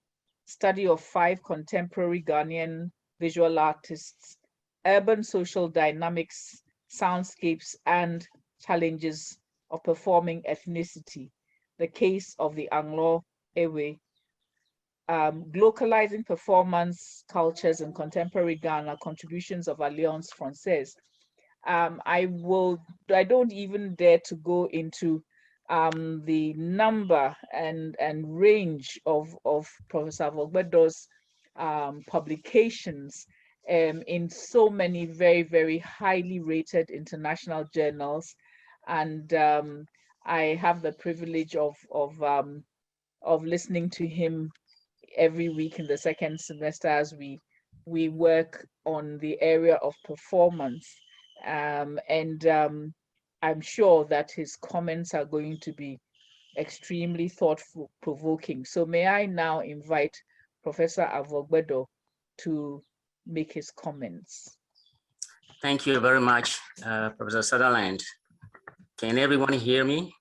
study of 5 contemporary Ghanaian visual artists, urban social dynamics, soundscapes, and challenges of performing ethnicity, the case of the Anglo Ewe, localizing performance cultures in contemporary Ghana, contributions of Alliance Française. I don't even dare to go into the number and range of Professor Avogbedo's publications in so many very, very highly rated international journals. And I have the privilege of listening to him every week in the second semester as we work on the area of performance. I'm sure that his comments are going to be extremely thought-provoking. So may I now invite Professor Avogbedo to make his comments. Thank you very much, Professor Sutherland. Can everyone hear me?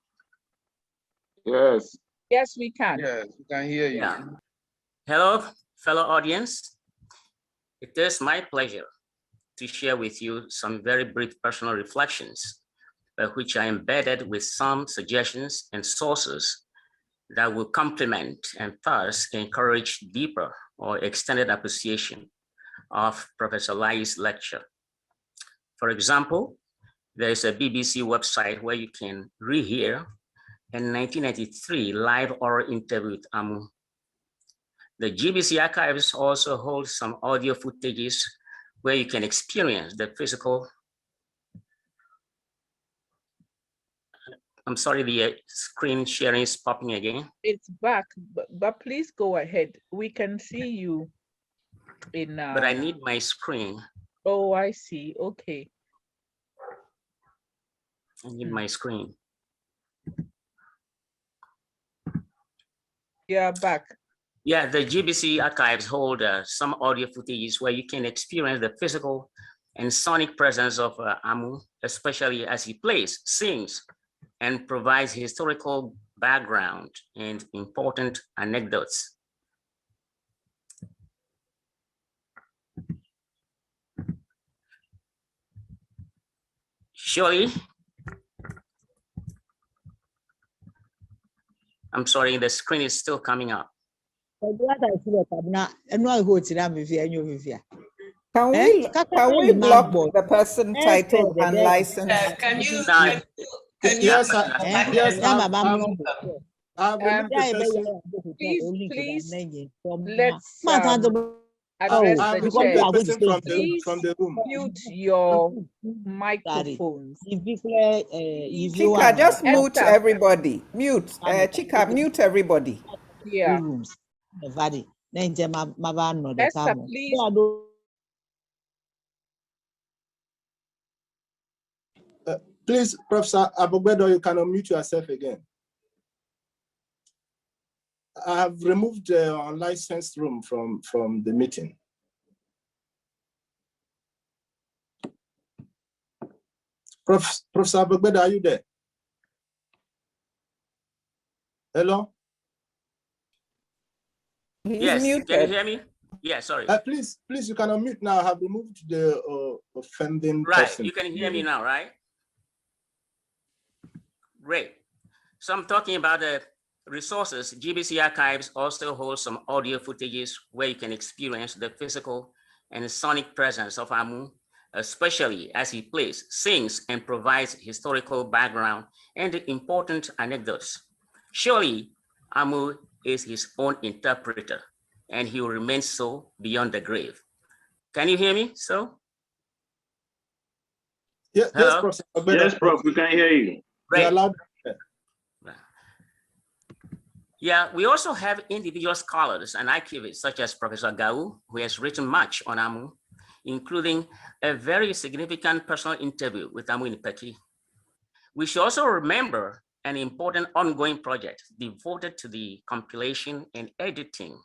Yes. Yes, we can. Yes, we can hear you. Yeah. Hello, fellow audience. It is my pleasure to share with you some very brief personal reflections, which I embedded with some suggestions and sources that will complement and thus encourage deeper or extended appreciation of Professor Lai's lecture. For example, there is a BBC website where you can rehear a 1993 live oral interview with Amu. The GBC archives also hold some audio footages where you can experience the physical. I'm sorry, the screen sharing is popping again. It's back, but please go ahead. We can see you in. But I need my screen. Oh, I see. Okay. I need my screen. Yeah, back. Yeah, the GBC archives hold some audio footages where you can experience the physical and sonic presence of Amu, especially as he plays, sings, and provides historical background and important anecdotes. Surely, I'm sorry, the screen is still coming up. Can we block the person titled unlicensed? Can you Please, let's address the chair. Please mute your microphones. Chika, just mute everybody. Mute. Chika, mute everybody. Yeah. Esther, please. Please, Professor Avogbedo, you can unmute yourself again. I have removed the unlicensed room from the meeting. Professor Avogbedo, are you there? Hello? Yes, muted. Can you hear me? Yeah, sorry. Please, you can unmute now. I have removed the offending person. You can hear me now, right? Great. So I'm talking about the resources. GBC archives also hold some audio footages where you can experience the physical and sonic presence of Amu, especially as he plays, sings, and provides historical background and important anecdotes. Surely, Amu is his own interpreter, and he will remain so beyond the grave. Can you hear me? So? Yes, Prof. Yes, Prof. We can hear you. Great. Yeah, we also have individual scholars and archivists such as Professor Gau, who has written much on Amu, including a very significant personal interview with Amu in Peki. We should also remember an important ongoing project devoted to the compilation and editing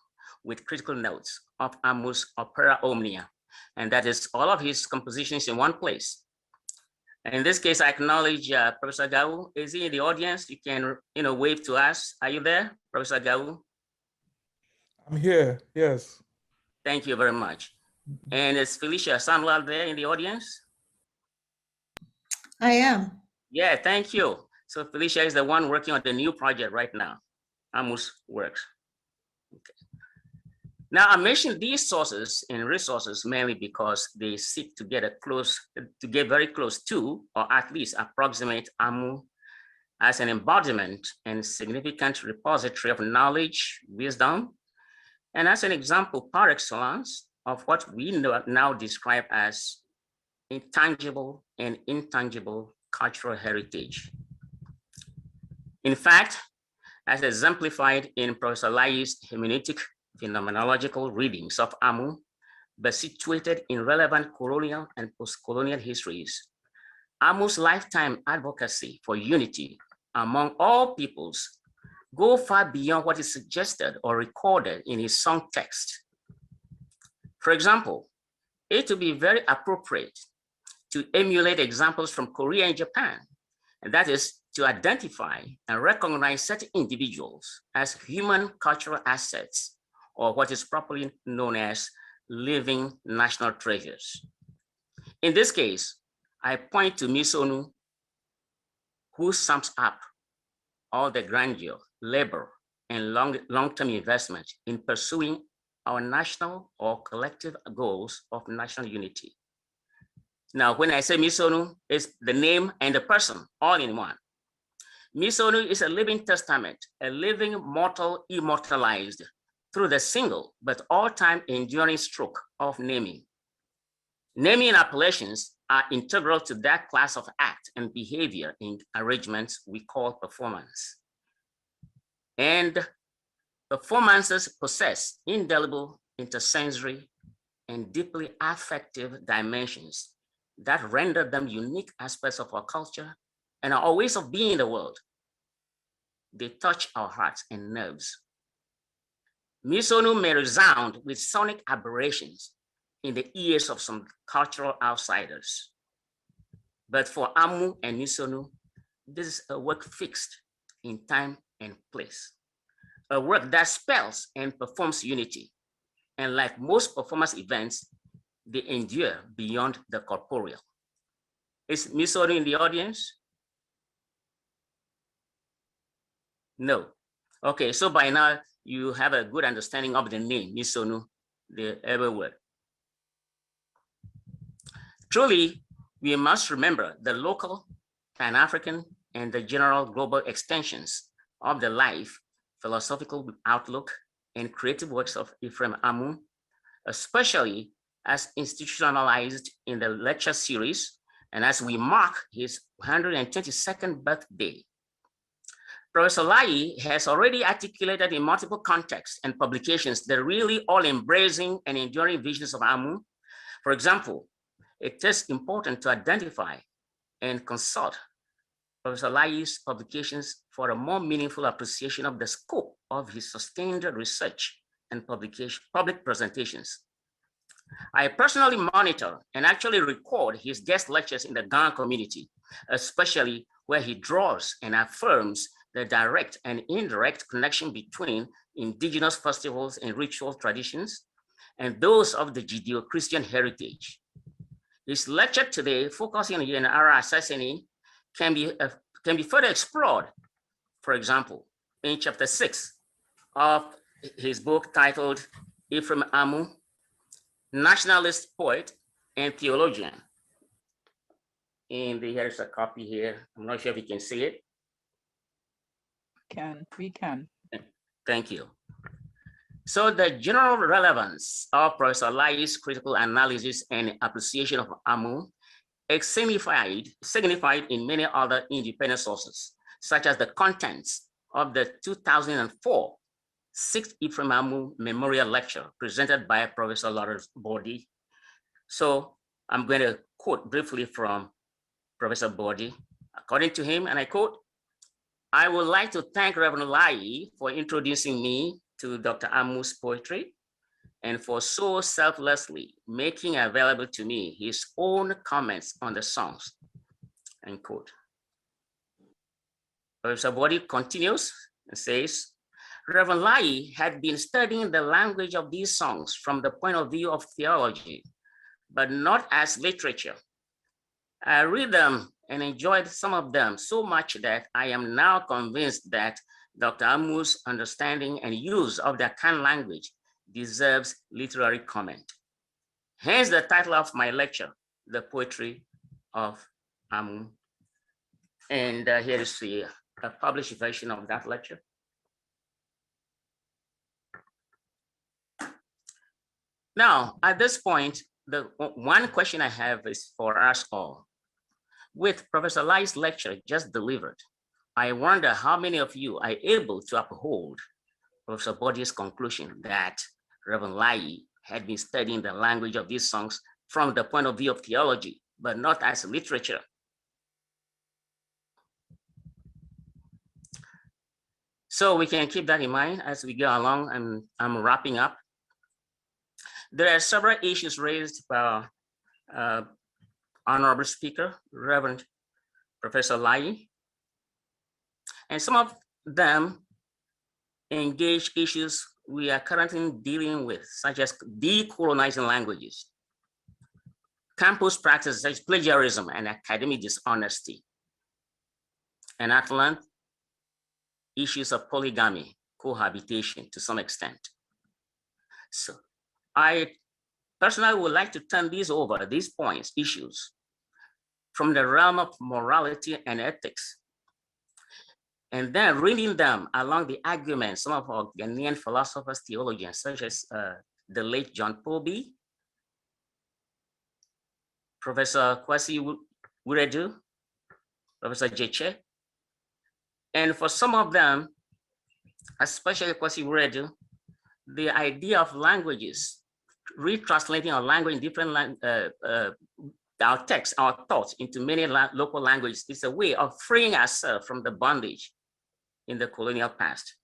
with critical notes of Amu's Opera Omnia. And that is all of his compositions in one place. And in this case, I acknowledge Professor Gau. Is he in the audience? You can wave to us. Are you there, Professor Gau? I'm here, yes. Thank you very much. And is Felicia Sanwell there in the audience? I am. Yeah, thank you. So Felicia is the one working on the new project right now, Amu's works. Okay. Now I mentioned these sources and resources mainly because they seek to get very close to, or at least approximate Amu as an embodiment and significant repository of knowledge, wisdom, and as an example par excellence of what we now describe as intangible and intangible cultural heritage. In fact, as exemplified in Professor Lai's hermeneutic phenomenological readings of Amu, but situated in relevant colonial and post-colonial histories, Amu's lifetime advocacy for unity among all peoples go far beyond what is suggested or recorded in his song text. For example, it would be very appropriate to emulate examples from Korea and Japan, and that is to identify and recognize certain individuals as human cultural assets, or what is properly known as living national treasures. In this case, I point to Misonu, who sums up all the grandeur, labor, and long-term investment in pursuing our national or collective goals of national unity. Now, when I say Misonu, it's the name and the person all in one. Misonu is a living testament, a living mortal immortalized through the single but all-time enduring stroke of naming. Naming appellations are integral to that class of act and behavior in arrangements we call performance. And performances possess indelible intersensory and deeply affective dimensions that render them unique aspects of our culture and our ways of being in the world. They touch our hearts and nerves. Misonu may resound with sonic aberrations in the ears of some cultural outsiders. But for Amu and Misonu, this is a work fixed in time and place, a work that spells and performs unity. And like most performance events, they endure beyond the corporeal. Is Misonu in the audience? No. Okay, so by now you have a good understanding of the name, Misonu, the ever word. Truly, we must remember the local, Pan-African, and the general global extensions of the life, philosophical outlook, and creative works of Ephraim Amu, especially as institutionalized in the lecture series and as we mark his 122nd birthday. Professor Lai has already articulated in multiple contexts and publications the really all-embracing and enduring visions of Amu. For example, it is important to identify and consult Professor Lai's publications for a more meaningful appreciation of the scope of his sustained research and public presentations. I personally monitor and actually record his guest lectures in the Ghana community, especially where he draws and affirms the direct and indirect connection between indigenous festivals and ritual traditions and those of the Judeo-Christian heritage. His lecture today, focusing on Yenara Assassini, can be further explored, for example, in chapter 6 of his book titled Ephraim Amu, Nationalist Poet and Theologian. And here's a copy here. I'm not sure if you can see it. We can. Thank you. So the general relevance of Professor Lai's critical analysis and appreciation of Amu is signified in many other independent sources, such as the contents of the 2004 6th Ephraim Amu Memorial Lecture presented by Professor Lawrence Body. So I'm going to quote briefly from Professor Body. According to him, and I quote, I would like to thank Reverend Lai for introducing me to Dr. Amu's poetry and for so selflessly making available to me his own comments on the songs, end quote. Professor Body continues and says, Reverend Lai had been studying the language of these songs from the point of view of theology, but not as literature. I read them and enjoyed some of them so much that I am now convinced that Dr. Amu's understanding and use of the Akan language deserves literary comment. Hence the title of my lecture, The Poetry of Amu. And here is the published version of that lecture. Now, at this point, the one question I have is for us all. With Professor Lai's lecture just delivered, I wonder how many of you are able to uphold Professor Body's conclusion that Reverend Lai had been studying the language of these songs from the point of view of theology, but not as literature. So we can keep that in mind as we go along, and I'm wrapping up. There are several issues raised by Honorable Speaker, Reverend Professor Lai, and some of them engage issues we are currently dealing with, such as decolonizing languages, campus practices such as plagiarism and academic dishonesty, and at length, issues of polygamy, cohabitation to some extent. So I personally would like to turn these points, issues, from the realm of morality and ethics, and then reading them along the arguments, some of our Ghanaian philosophers, theologians, such as the late John Poby, Professor Kwasi Wiredu, Professor Jeche, and for some of them, especially Kwasi Wiredu, the idea of languages, retranslating our language in different our text, our thoughts into many local languages is a way of freeing ourselves from the bondage in the colonial past.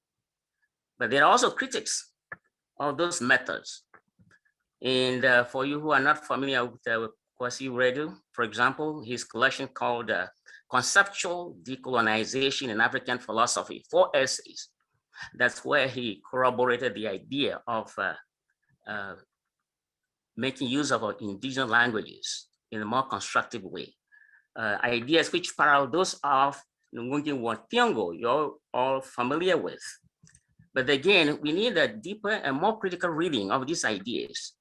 But there are also critics of those methods. And for you who are not familiar with Kwasi Wiredu, for example, his collection called Conceptual Decolonization in African Philosophy, 4 essays. That's where he corroborated the idea of making use of our indigenous languages in a more constructive way. Ideas which parallel those of Ngungi Wationgo, you're all familiar with. But again, we need a deeper and more critical reading of these ideas.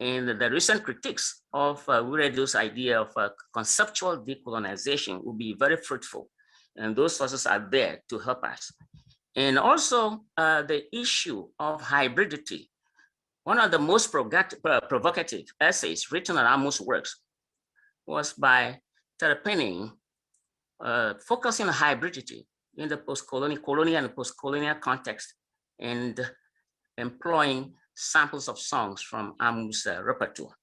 And the recent critiques of Wiredu's idea of conceptual decolonization will be very fruitful. And those sources are there to help us. And also the issue of hybridity. One of the most provocative essays written on Amu's works was by Terpening, focusing on hybridity in the colonial and post-colonial context and employing samples of songs from Amu's repertoire.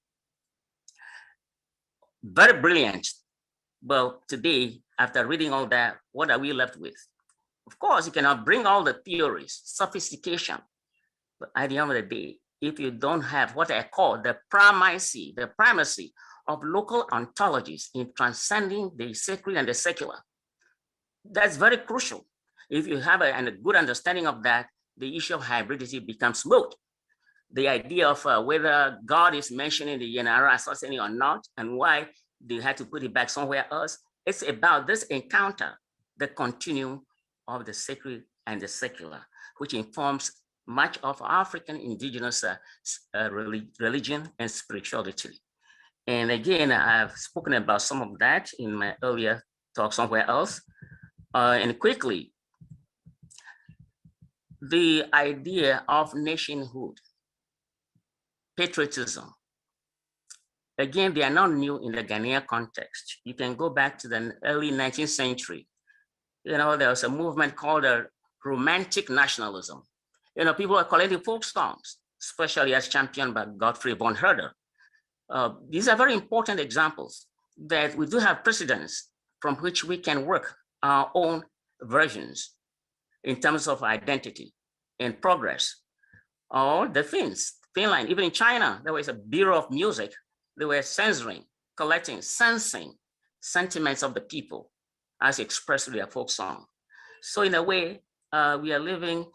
Very brilliant. But today, after reading all that, what are we left with? Of course, you cannot bring all the theories, sophistication, but at the end of the day, if you don't have what I call the primacy of local ontologies in transcending the sacred and the secular, that's very crucial. If you have a good understanding of that, the issue of hybridity becomes moot. The idea of whether God is mentioning the Yenara Association or not, and why they had to put it back somewhere else, it's about this encounter, the continuum of the sacred and the secular, which informs much of African indigenous religion and spirituality. And again, I've spoken about some of that in my earlier talk somewhere else. And quickly, the idea of nationhood, patriotism. Again, they are not new in the Ghanaian context. You can go back to the early 19th century. You know, there was a movement called romantic nationalism. You know, people are collecting folk songs, especially as championed by Godfrey von Herder. These are very important examples that we do have precedents from which we can work our own versions in terms of identity and progress. Or the Finland, even in China, there was a Bureau of Music. They were censoring, collecting, sensing sentiments of the people as expressed through their folk song. So in a way, we are living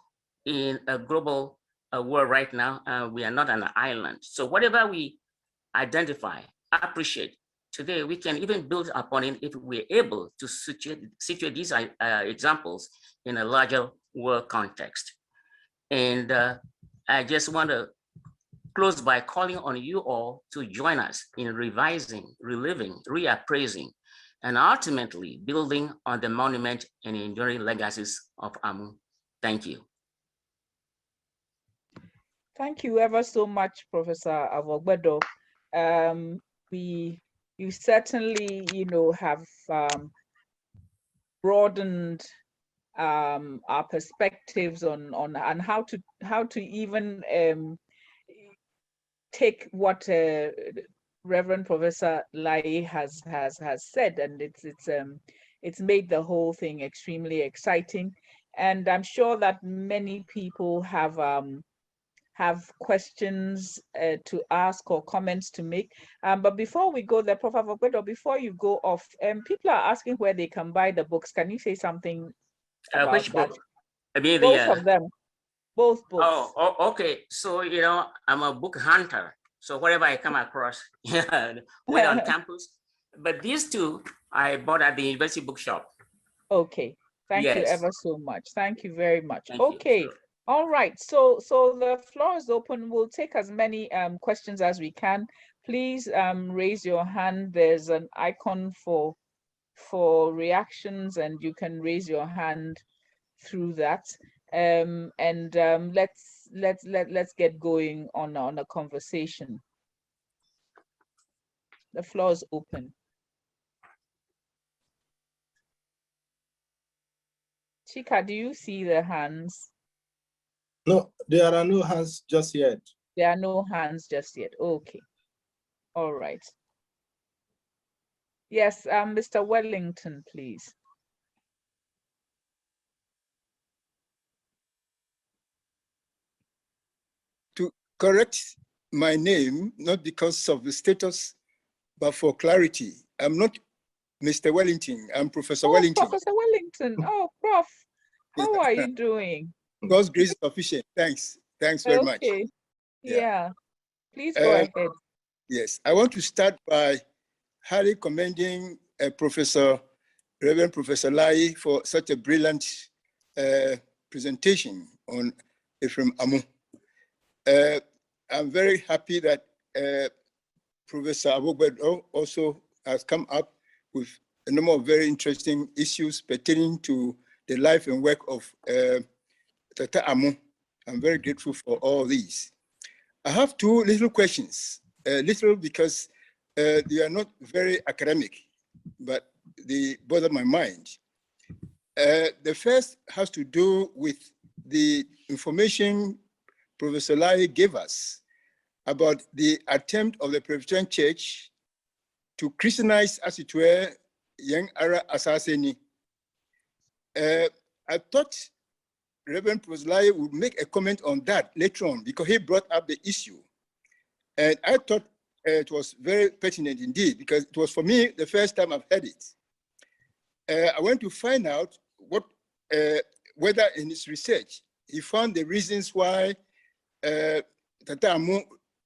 in a global world right now. We are not an island. So whatever we identify, appreciate, today we can even build upon it if we're able to situate these examples in a larger world context. And I just want to close by calling on you all to join us in revising, reliving, reappraising, and ultimately building on the monument and enduring legacies of Amu. Thank you. Thank you ever so much, Professor Avogbedo. You certainly, have broadened our perspectives on how to even take what Reverend Professor Lai has said, and it's made the whole thing extremely exciting. And I'm sure that many people have questions to ask or comments to make. But before we go there, Prof. Avogbedo, before you go off, people are asking where they can buy the books. Can you say something about Which that? book? I mean, both of them. Both books. Oh, okay. So, I'm a book hunter. So whatever I come across, whether on campus, but these two I bought at the university bookshop. Okay. Thank you Yes. ever so much. Thank you very much. Thank Okay. you. Sure. All right. So the floor is open. We'll take as many questions as we can. Please raise your hand. There's an icon for reactions, and you can raise your hand through that. Let's get going on a conversation. The floor is open. Chika, do you see the hands? No, there are no hands just yet. There are no hands just yet. Okay. All right. Yes, Mr. Wellington, please. To correct my name, not because of the status, but for clarity. I'm not Mr. Wellington, I'm Professor Wellington. Professor Wellington. Oh, Prof. How are you doing? God's grace is sufficient. Thanks. Thanks very much. Yeah. Please go ahead. Yes, I want to start by highly commending Reverend Professor Lai for such a brilliant presentation on Ephraim Amu. I'm very happy that Professor Avogbedo also has come up with a number of very interesting issues pertaining to the life and work of Tata Amu. I'm very grateful for all these. I have two little questions, little because they are not very academic, but they bother my mind. The first has to do with the information Professor Lai gave us about the attempt of the Presbyterian Church to Christianize, as it were, young Ara Asaseni. I thought Reverend Professor Lai would make a comment on that later on because he brought up the issue. And I thought it was very pertinent indeed because it was for me the first time I've heard it. I went to find out whether in his research he found the reasons why Tata Amu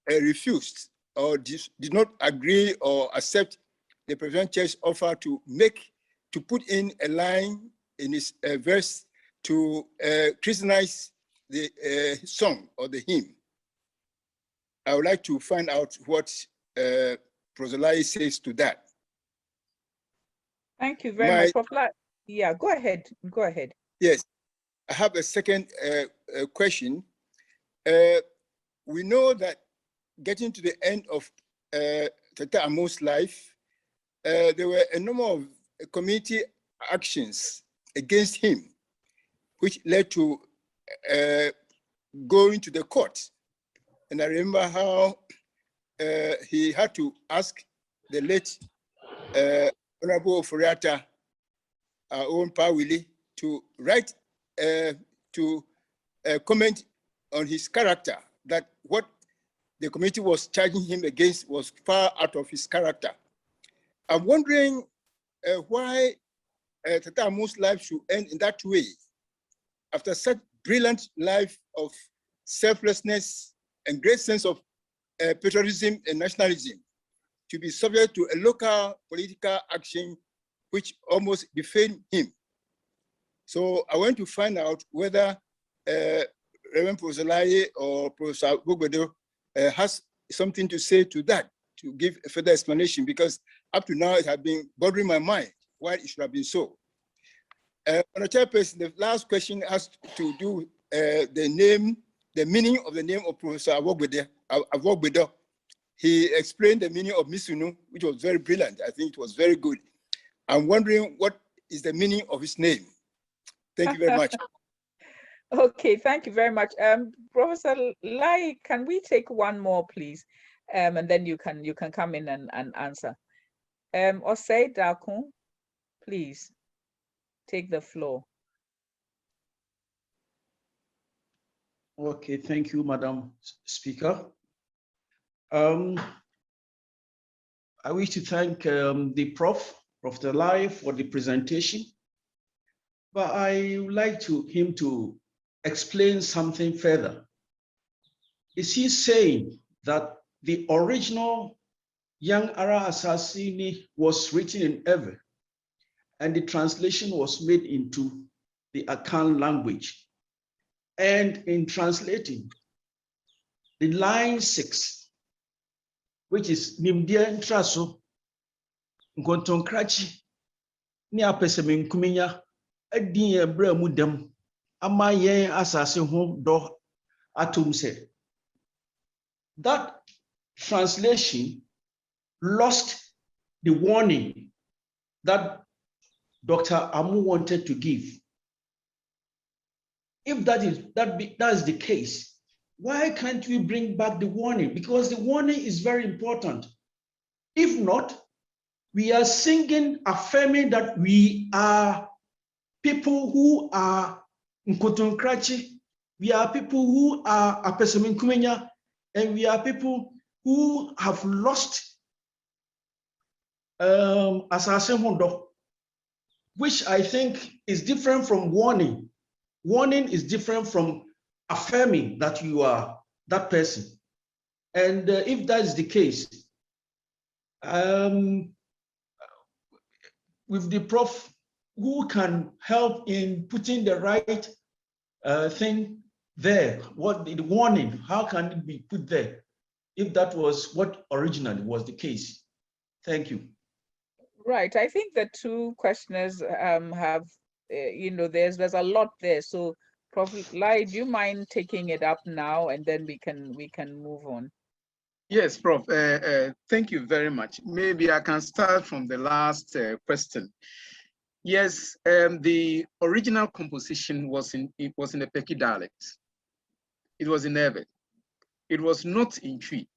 refused or did not agree or accept the Presbyterian Church offer to put in a line in his verse to Christianize the song or the hymn. I would like to find out what Professor Lai says to that. Thank you very much, Prof. Lai. Yeah, go ahead. Go ahead. Yes, I have a second question. We know that getting to the end of Tata Amu's life, there were a number of community actions against him, which led to going to the court. And I remember how he had to ask the late Honorable Furiata, our own Pa Willie, to write, to comment on his character, that what the committee was charging him against was far out of his character. I'm wondering why Tata Amu's life should end in that way, after such brilliant life of selflessness and great sense of patriotism and nationalism, to be subject to a local political action which almost defamed him. So I want to find out whether Reverend Professor Lai or Professor Bogbedo has something to say to that, to give a further explanation, because up to now it has been bothering my mind why it should have been so. On the chairperson, the last question has to do the meaning of the name of Professor Awogbedo. He explained the meaning of Misunu, which was very brilliant. I think it was very good. I'm wondering what is the meaning of his name. Thank you very much. Okay, thank you very much. Professor Lai, can we take one more, please? And then you can come in and answer. Osei Dakun, please take the floor. Okay, thank you, Madam Speaker. I wish to thank the Professor Lai, for the presentation, but I would like him to explain something further. Is he saying that the original Young Ara Assassini was written in Ewe, and the translation was made into the Akan language? And in translating, the line 6, which is Nimdia Traso, Nkontonkrachi, ni apeseme nkuminya, edi ebra mudem, ama yen asase ho do atum se. That translation lost the warning that Dr. Amu wanted to give. If that is the case, why can't we bring back the warning? Because the warning is very important. If not, we are singing, affirming that we are people who are Nkotonkrachi, we are people who are Apesemin Kumenya, and we are people who have lost Asase Hondo, which I think is different from warning. Warning is different from affirming that you are that person. And if that is the case, with the prof who can help in putting the right thing there, what the warning, how can it be put there if that was what originally was the case? Thank you. Right, I think the two questioners have, there's a lot there. So Prof. Lai, do you mind taking it up now, and then we can move on? Yes, Prof. Thank you very much. Maybe I can start from the last question. Yes, the original composition was in the Peki dialect. It was in Ewe. It was not in Twi.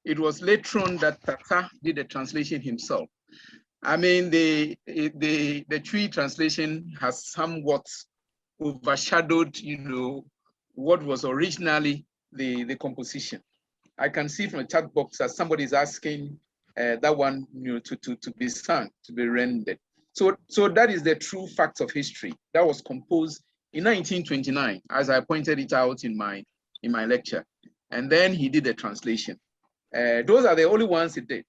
It was later on that Tata did the translation himself. I mean, the Twi translation has somewhat overshadowed, what was originally the composition. I can see from the chat box that somebody is asking that one, to be sung, to be rendered. So that is the true facts of history. That was composed in 1929, as I pointed it out in my lecture, and then he did the translation. Those are the only ones he did.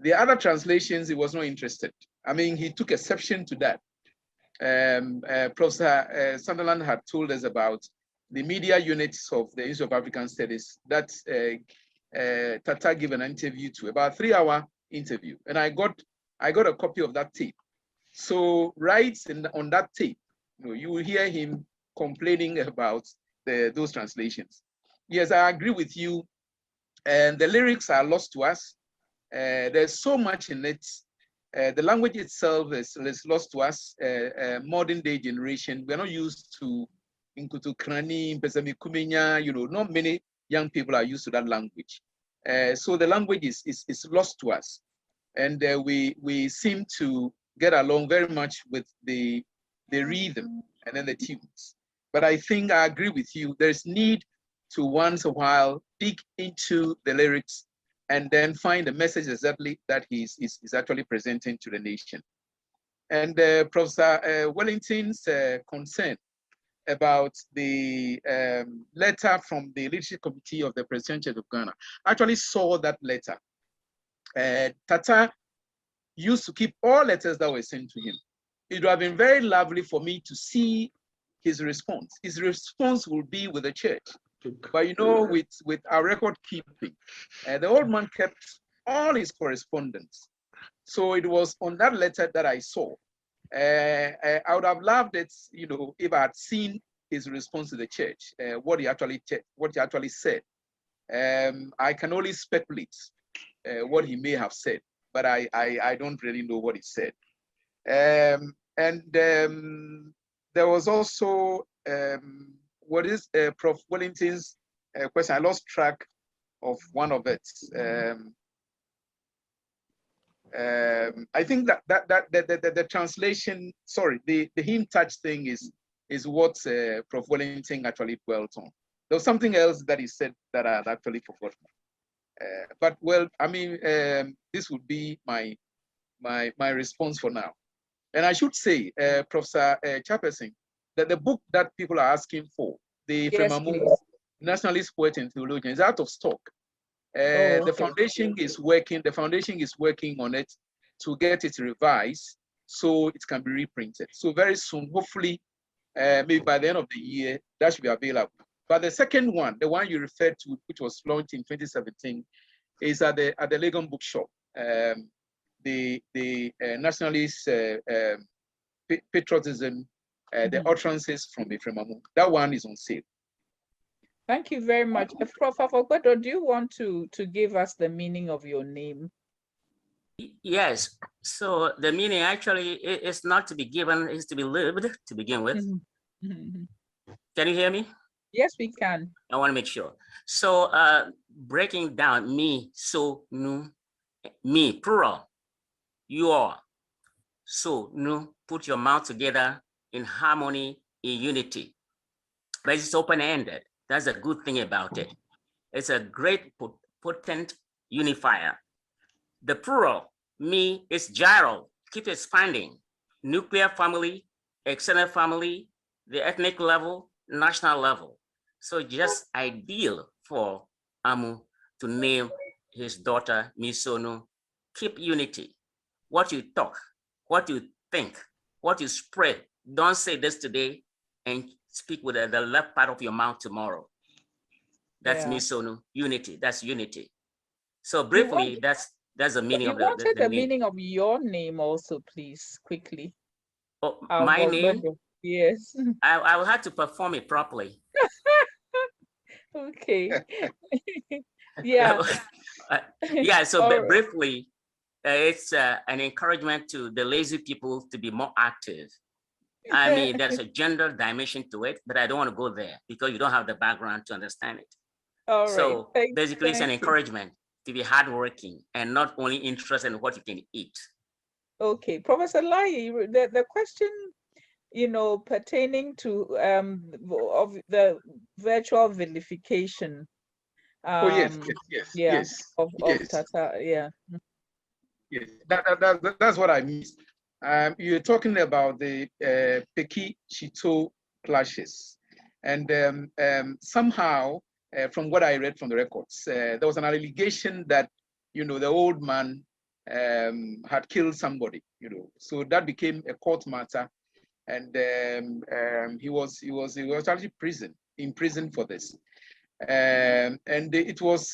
The other translations, he was not interested. I mean, he took exception to that. Professor Sunderland had told us about the media units of the Institute of African Studies that Tata gave an interview to, about a 3-hour interview, and I got a copy of that tape. So right on that tape, you will hear him complaining about those translations. Yes, I agree with you, and the lyrics are lost to us. There's so much in it. The language itself is lost to us. Modern day generation, we're not used to Nkutu Krani, Pesami Kumenya, not many young people are used to that language. So the language is lost to us. And we seem to get along very much with the the rhythm and then the tunes. But I think I agree with you. There's need to once a while dig into the lyrics and then find the message exactly that he's actually presenting to the nation. And Professor Wellington's concern about the letter from the leadership committee of the Presidential Church of Ghana. I actually saw that letter. Tata used to keep all letters that were sent to him. It would have been very lovely for me to see his response. His response will be with the church. But you know, with our record keeping, the old man kept all his correspondence. So it was on that letter that I saw. I would have loved it, you know, if I had seen his response to the church, what he actually said. I can only speculate what he may have said, but I don't really know what he said. There was also what is Prof. Wellington's question? I lost track of one of it. I think that the translation, sorry, the hymn touch thing is what Prof. Wellington actually dwelt on. There was something else that he said that I had actually forgotten. But well, I mean, this would be my response for now. And I should say, Professor Chaperson, that the book that people are asking for, the Ephraim Nationalist Poet and Theologian, is out of stock. The foundation is working. The foundation is working on it to get it revised so it can be reprinted. So very soon, hopefully, maybe by the end of the year, that should be available. But the second one, the one you referred to, which was launched in 2017, is at the Legon Bookshop. The nationalist patriotism, the utterances from Ephraim. That one is on sale. Thank you very much. Prof. Afogbedo, do you want to give us the meaning of your name? Yes. So the meaning actually is not to be given, is to be lived to begin with. Can you hear me? Yes, we can. I want to make sure. So breaking down me, so, nu, me, plural, you are, so, nu, put your mouth together in harmony, in unity. But it's open-ended. That's a good thing about it. It's a great potent unifier. The plural, me, is gyral, keep expanding. Nuclear family, extended family, the ethnic level, national level. So just ideal for Amu to name his daughter Misonu. Keep unity. What you talk, what you think, what you spread. Don't say this today and speak with the left part of your mouth tomorrow. That's Misonu. Unity. That's unity. So briefly, that's the meaning of the wanted the meaning of your name also, please, quickly. Oh, my name? Yes. I will have to perform it properly. Okay. Yeah. Yeah, so briefly, it's an encouragement to the lazy people to be more active. I mean, there's a gender dimension to it, but I don't want to go there because you don't have the background to understand it. All so right. basically, it's an encouragement to be hardworking and not only interested in what you can eat. Okay, Professor Lai, the question, you know, pertaining to of the virtual vilification. Yes. Of Tata, yeah. Yes, that's what I missed. You're talking about the Peki Chito clashes, and somehow, from what I read from the records, there was an allegation that, you know, the old man had killed somebody, you know, so that became a court matter, and he was actually in prison for this, and it was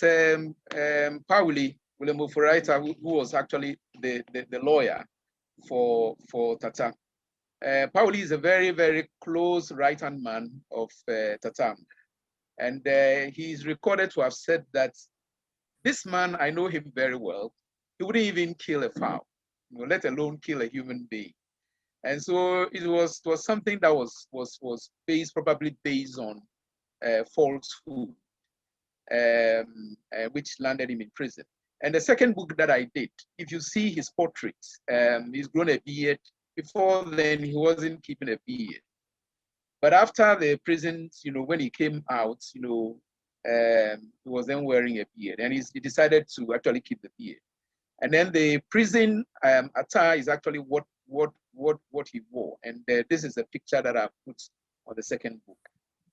Pauli William Ofuraita, who was actually the lawyer for Tata. Pauli is a very, very close right-hand man of Tata. And he's recorded to have said that this man, I know him very well, he wouldn't even kill a fowl, you know, let alone kill a human being. And so it was something that was probably based on falsehood, which landed him in prison. And the second book that I did, if you see his portrait, he's grown a beard, before then, he wasn't keeping a beard. But after the prison, when he came out, he was then wearing a beard, and he decided to actually keep the beard. And then the prison attire is actually what he wore. And this is a picture that I put on the second book.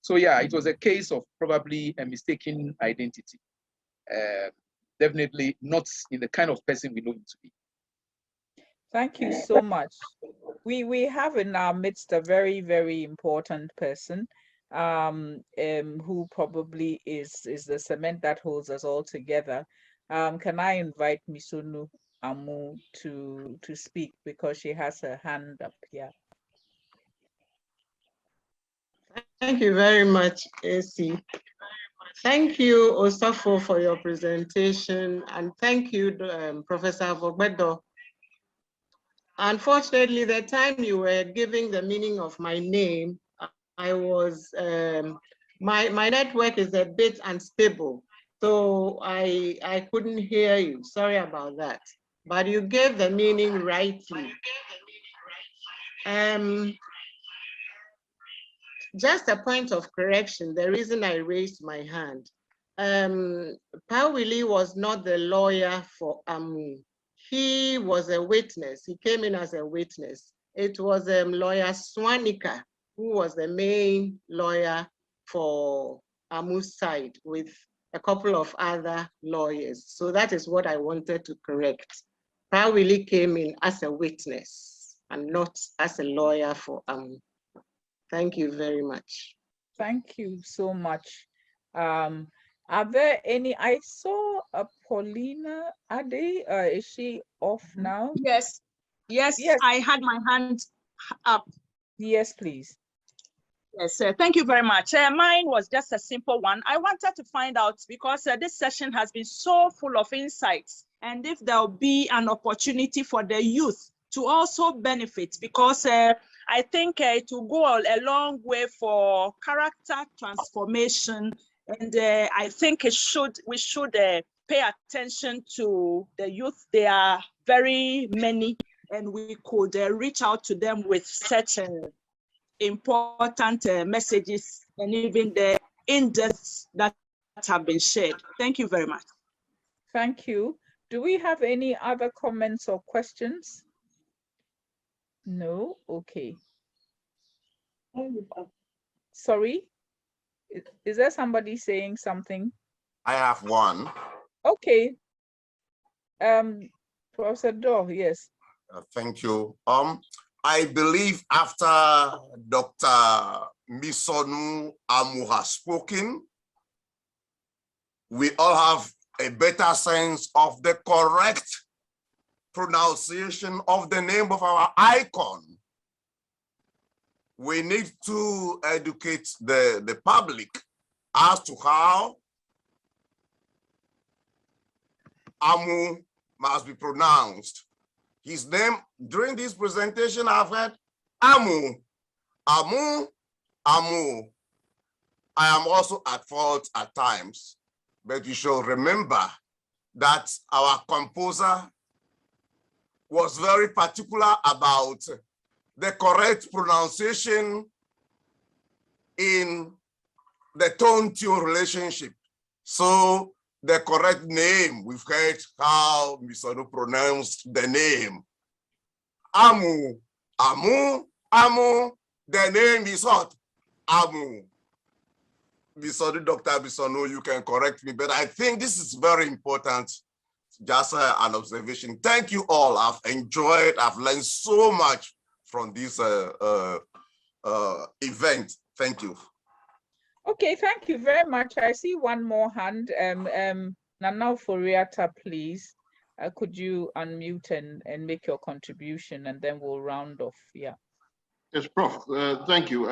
So yeah, it was a case of probably a mistaken identity. Definitely not in the kind of person we know him to be. Thank you so much. We have in our midst a very, very important person who probably is the cement that holds us all together. Can I invite Misonu Amu to speak, because she has her hand up here. Thank you very much, AC. Thank you, Osafo, for your presentation, and thank you, Professor Vogbedo. Unfortunately, the time you were giving the meaning of my name, I was, my network is a bit unstable, so I couldn't hear you. Sorry about that. But you gave the meaning rightly. Just a point of correction, the reason I raised my hand. Pawili was not the lawyer for Amu. He was a witness. He came in as a witness. It was lawyer Swanika who was the main lawyer for Amu's side, with a couple of other lawyers. So that is what I wanted to correct. Pawili came in as a witness and not as a lawyer for Amu. Thank you very much. Thank you so much. Are there any? I saw a Paulina Ade. Is she off now? Yes. Yes, I had my hand up. Yes, please. Yes, thank you very much. Mine was just a simple one. I wanted to find out, because this session has been so full of insights, and if there'll be an opportunity for the youth to also benefit, because I think it will go a long way for character transformation. And I think we should pay attention to the youth. They are very many, and we could reach out to them with such important messages, and even the in-depths that have been shared. Thank you very much. Thank you. Do we have any other comments or questions? No? Okay. Sorry? Is there somebody saying something? I have one. Okay. Professor Doe, yes. Thank you. I believe after Dr. Misonu Amu has spoken, we all have a better sense of the correct pronunciation of the name of our icon. We need to educate the public as to how Amu must be pronounced. His name, during this presentation, I've heard Amu, Amu, Amu. I am also at fault at times, but you should remember that our composer was very particular about the correct pronunciation in the tone-tune relationship. So the correct name, we've heard how Misonu pronounced the name. Amu, Amu, Amu, the name is what? Amu. Misonu, Dr. Misonu, you can correct me, but I think this is very important. Just an observation. Thank you all. I've enjoyed, I've learned so much from this event. Thank you. Okay, thank you very much. I see one more hand. Nana Foriata, please. Could you unmute and make your contribution, and then we'll round off. Yeah. Yes, Prof. Thank you.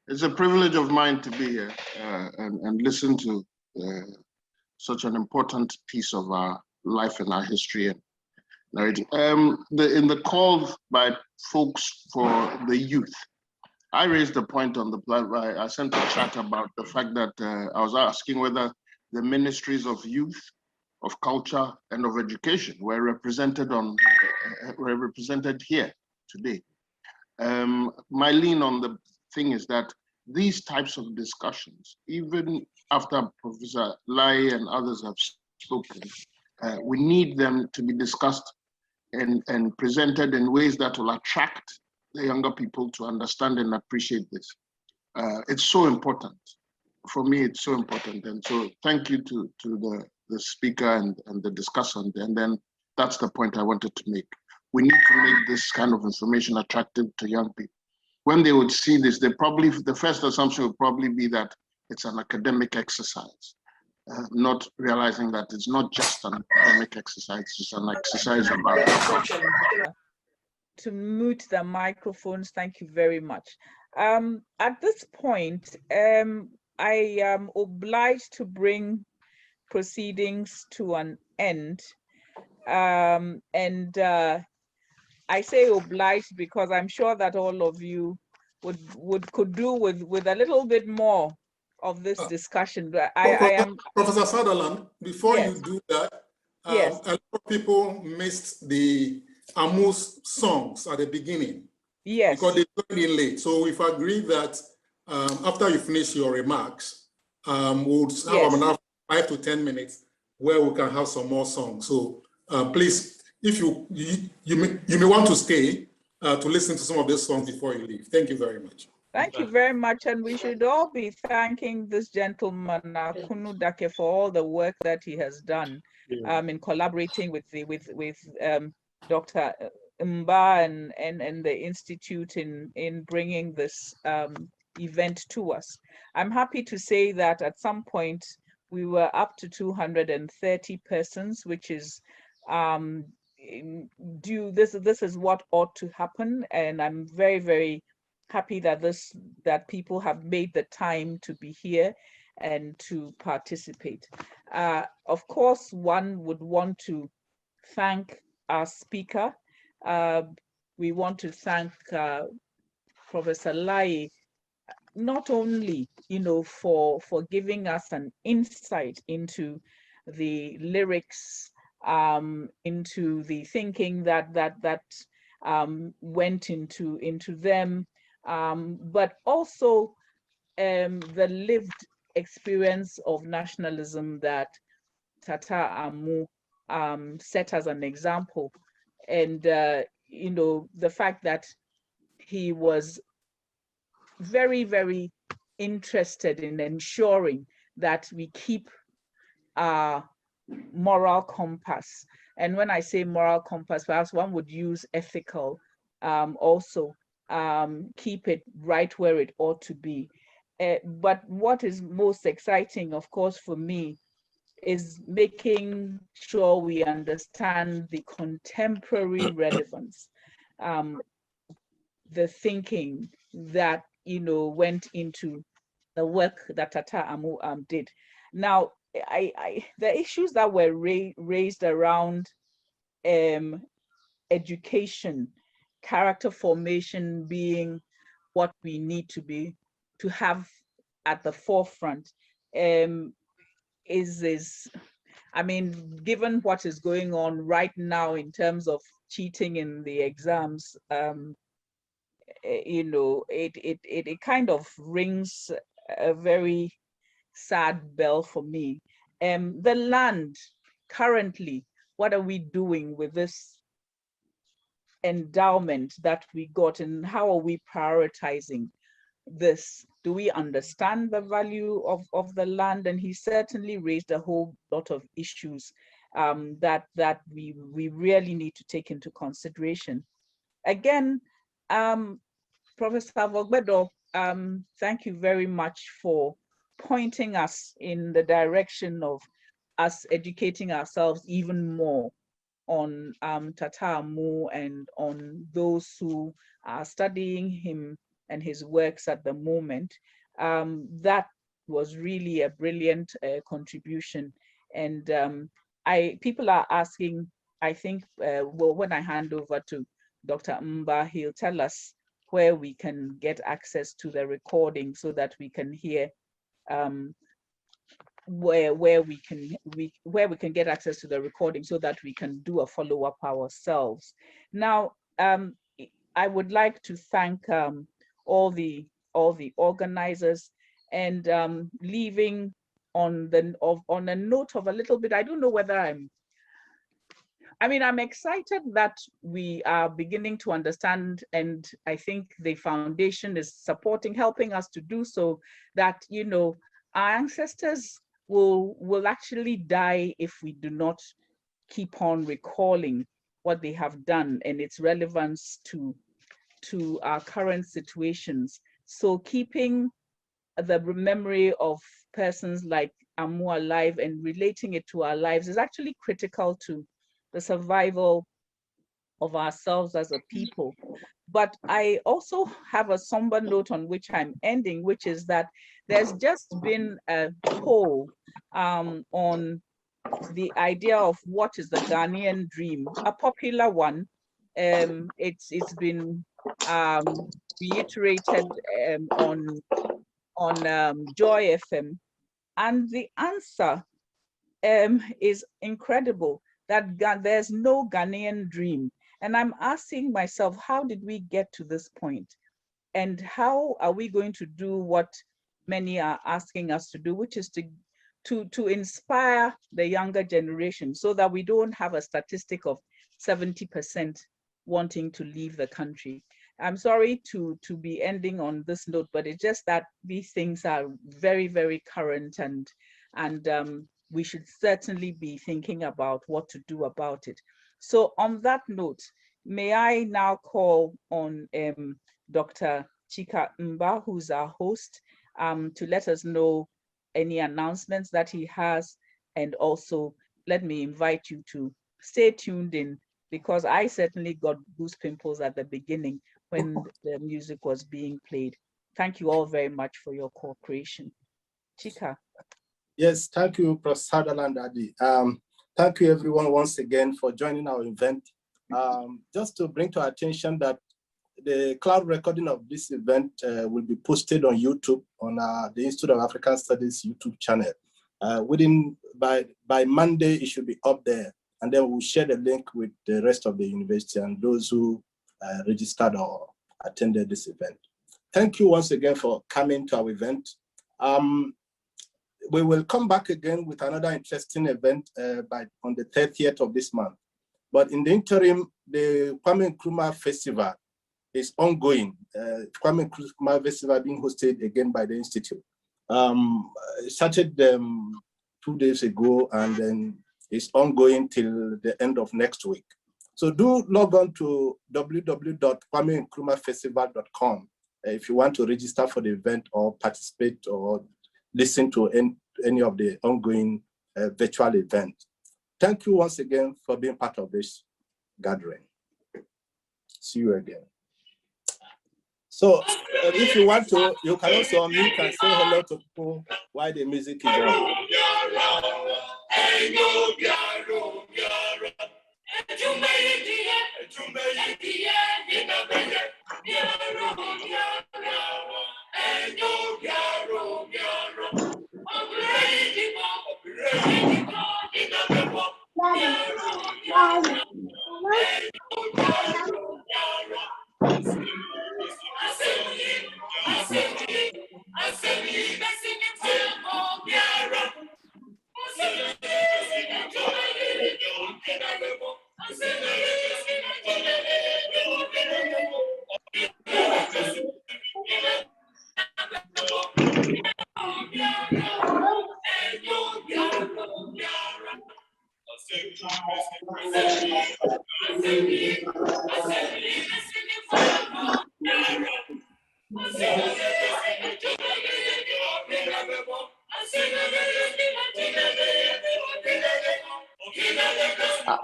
It's a privilege of mine to be here and listen to such an important piece of our life and our history and narrative. In the call by folks for the youth, I raised a point on the plan. I sent a chat about the fact that I was asking whether the ministries of youth, of culture, and of education were represented here. today. My lean on the thing is that these types of discussions, even after Professor Lai and others have spoken, we need them to be discussed and presented in ways that will attract the younger people to understand and appreciate this. It's so important. For me, it's so important. And so thank you to the speaker and the discussant. And then that's the point I wanted to make. We need to make this kind of information attractive to young people. When they would see this, the first assumption would probably be that it's an academic exercise, not realizing that it's not just an academic exercise, it's an exercise about. To mute the microphones, thank you very much. At this point, I am obliged to bring proceedings to an end. I say obliged because I'm sure that all of you could do with a little bit more of this discussion. Professor Sutherland, before yes. you do that, yes. a lot of people missed the Amu's songs at the beginning. Yes. Because they joined in late. So we've agreed that after you finish your remarks, we'll have another 5 to 10 minutes where we can have some more songs. So please, if you may want to stay to listen to some of these songs before you leave. Thank you very much. Thank you very much. And we should all be thanking this gentleman, Kunu Dake, for all the work that he has done in collaborating with Dr. Mba and the Institute in bringing this event to us. I'm happy to say that at some point we were up to 230 persons, which is this is what ought to happen, and I'm very, very happy that people have made the time to be here and to participate. Of course, one would want to thank our speaker. We want to thank Professor Lai, not only for giving us an insight into the lyrics, into the thinking that went into them, but also the lived experience of nationalism that Tata Amu set as an example. And the fact that he was very, very interested in ensuring that we keep our moral compass. And when I say moral compass, perhaps one would use ethical also. Keep it right where it ought to be. But what is most exciting, of course, for me, is making sure we understand the contemporary relevance, the thinking that went into the work that Tata Amu did. Now, the issues that were raised around education, character formation being what we need to have at the forefront, I mean, given what is going on right now in terms of cheating in the exams, it kind of rings a very sad bell for me. The land, currently, what are we doing with this endowment that we got, and how are we prioritizing this? Do we understand the value of the land? And he certainly raised a whole lot of issues that we really need to take into consideration. Again, Professor Vogbedo, thank you very much for pointing us in the direction of us educating ourselves even more on Tata Amu and on those who are studying him and his works at the moment. That was really a brilliant contribution. And people are asking, I think, well, when I hand over to Dr. Mba, he'll tell us where we can get access to the recording so that we can hear where we can get access to the recording so that we can do a follow-up ourselves. Now, I would like to thank all the organizers, and leaving on a note of a little bit. I don't know whether I'm excited that we are beginning to understand, and I think the foundation is helping us to do so, that, our ancestors will actually die if we do not keep on recalling what they have done and its relevance to our current situations. So keeping the memory of persons like Amu alive and relating it to our lives is actually critical to the survival of ourselves as a people. But I also have a somber note on which I'm ending, which is that there's just been a poll on the idea of what is the Ghanaian dream, a popular one. It's been reiterated on Joy FM, and the answer is incredible, that there's no Ghanaian dream. And I'm asking myself, how did we get to this point? And how are we going to do what many are asking us to do, which is to inspire the younger generation, so that we don't have a statistic of 70% wanting to leave the country. I'm sorry to be ending on this note, but it's just that these things are very, very current, and we should certainly be thinking about what to do about it. So on that note, may I now call on Dr. Chika Mba, who's our host, to let us know any announcements that he has, and also let me invite you to stay tuned in, because I certainly got goose pimples at the beginning when the music was being played. Thank you all very much for your cooperation. Chika. Yes, thank you, Professor Sutherland Adi. Thank you everyone once again for joining our event. Just to bring to our attention that the cloud recording of this event will be posted on YouTube on the Institute of African Studies YouTube channel. By Monday, it should be up there, and then we'll share the link with the rest of the university and those who registered or attended this event. Thank you once again for coming to our event. We will come back again with another interesting event on the 30th of this month. But in the interim, the Kwame Nkrumah Festival is ongoing. Kwame Nkrumah Festival being hosted again by the Institute. It started 2 days ago, and then it's ongoing till the end of next week. So do log on to www.kwamenkrumahfestival.com if you want to register for the event or participate or listen to any of the ongoing virtual events. Thank you once again for being part of this gathering. See you again. So if you want to, you can also unmute and say hello to people while the music is on.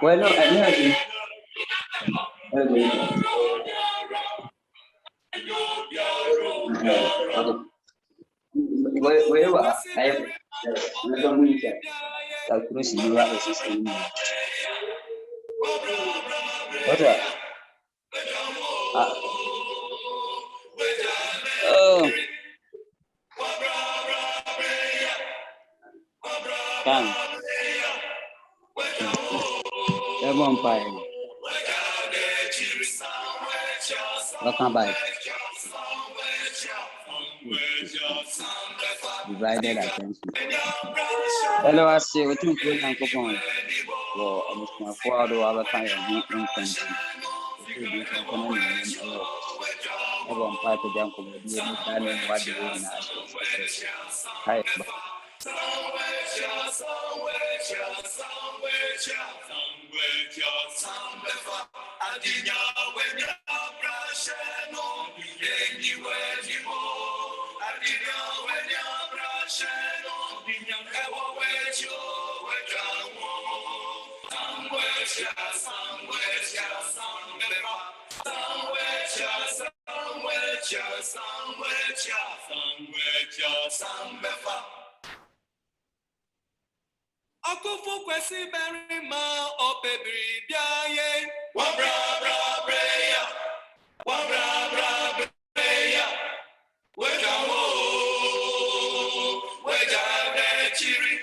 Bueno, Welcome back. Divided attention. Hello, I say what you put on coupon. Well, I'm just going to forward over time in country. Everyone part of the uncle will be understanding what the way in our Akufu kwesi beri ma opebiri biaye. Wabra bra breya. Wabra bra breya. Weja wo. Weja de chiri.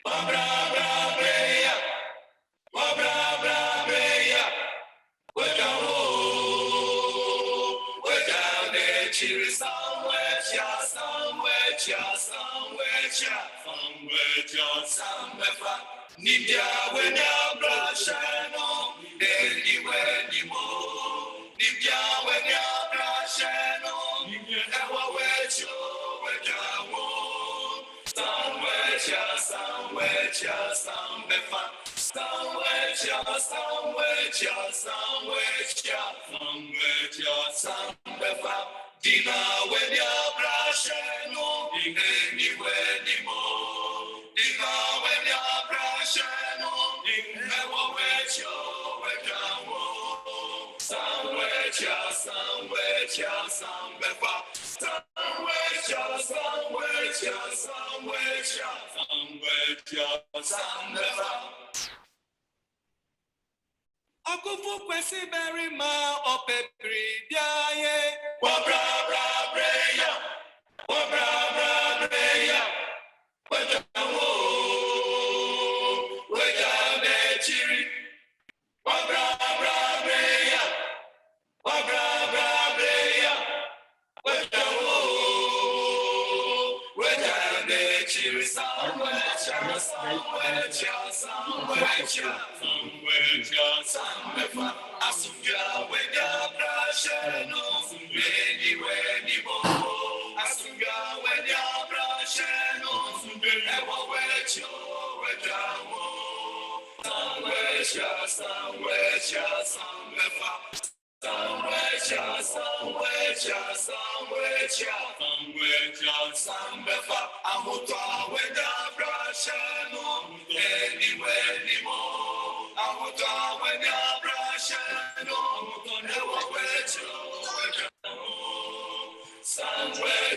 Wabra bra breya. Wabra bra breya. Weja wo. Weja de chiri somewhere somewhere Nibia when ya brashano, anywhere anymore. Nibia when ya brashano, ewa wecho wejawo. Somewhere Dina when ya brashano, anywhere anymore. Dina when ya brashano, ewa wecho wejawo. Somewhere Akufu kwesi beri ma opebri biaye. Wabra bra breya. Wabra bra breya. Wejawo. Weja de chiri. Wabra bra breya. Wabra bra breya. Wejawo. Weja de chiri somewhere Asuga when ya brashano, anywhere anymore. Asuga when ya brashano, ewa wecho wejawo. Somewhere Amutwa when ya brashano, anywhere anymore. Amutwa when ya brashano, ewa wecho wejawo. Somewhere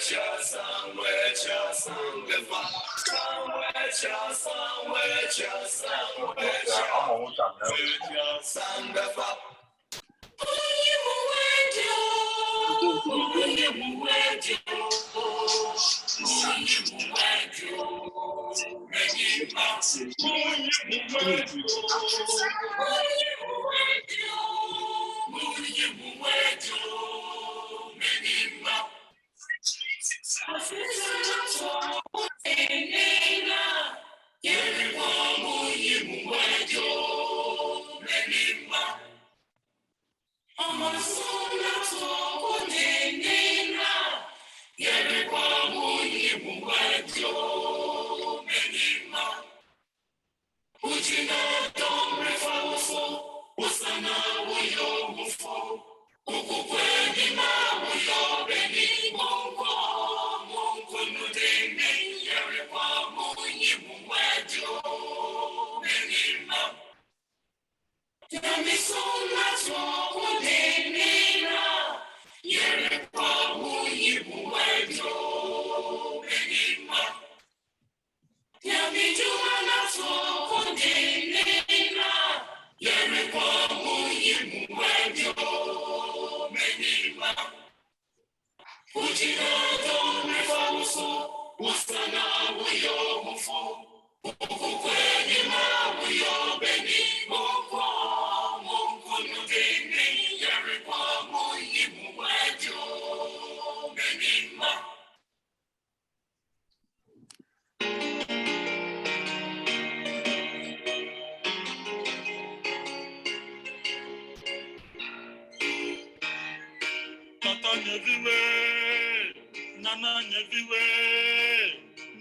everywhere, nana everywhere,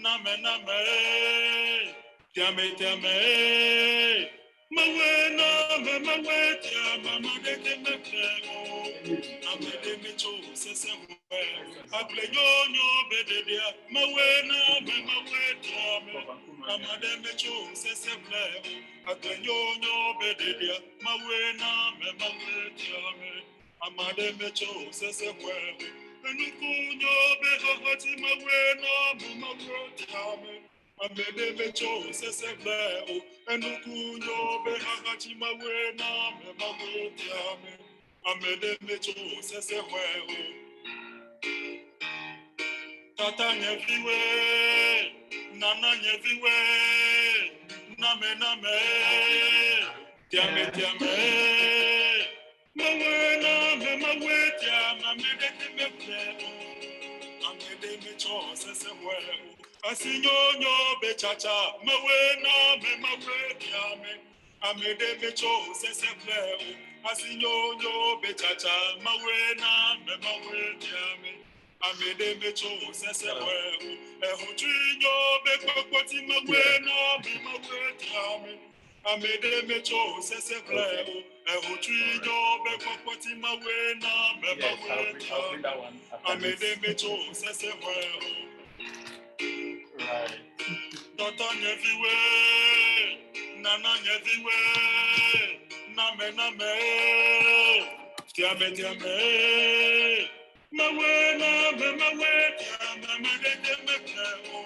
name name, tiame, mawe mawe tiama madeke mekemo, amede mecho sese we, aglenyonyo bededia, mawe tiame, amade mecho sese we, aglenyonyo bededia, mawe tiame. Amade mecho sese we, enukunyo behoti mawe tiame. Amede mecho sese we, enukunyo behoti mawe tiame. Amede mecho sese we, tata nyeviwe, nana nyeviwe, name, tiame. Mawe tiama medeke mekle, amede mecho sese we, asinyonyo bechacha, mawe tiame, amede mecho sese we, asinyonyo bechacha, mawe tiame, amede mecho sese we, ehutrinyo bekokoti mawe tiame. Amede mecho sese fleo, ehutrinyo bekokoti mawe tiame. Amede mecho sese fleo. Right. Tata nyeviwe, nana nyeviwe, name, tiame. Mawe tiame, amede mekleo.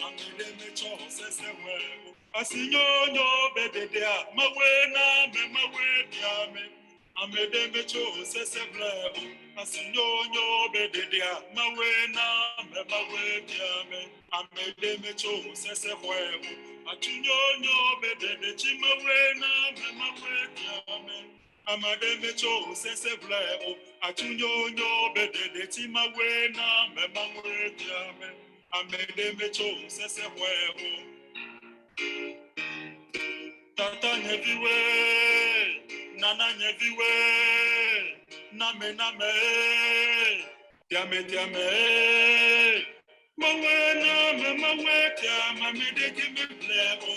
Amede mecho sese fleo. Asinyonyo bededea, mawe tiame. Amede mecho sese fleo. Asinyonyo bededea, mawe tiame. Amede mecho sese fleo. Achinyonyo bedede mawe tiame. Amade mecho sese fleo. Achinyonyo bedede mawe tiame. Amede mecho sese fleo. Tata nyeviwe, nana nyeviwe, name, tiame. Mawe tiama medeke mepleo,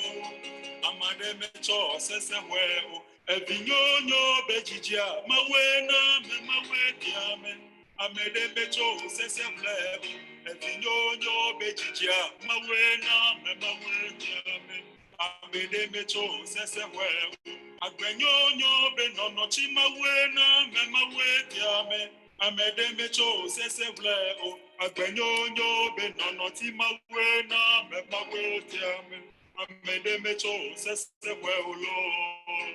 amade mecho sese weo, evinyonyo bejijia, mawe tiame, amede mecho sese weo, evinyonyo bejijia, mawe tiame. Amede mecho sese we, agbenyonyo benono mawe tiame. Amede mecho sese we, agbenyonyo benono mawe tiame. Amede mecho sese we Lord.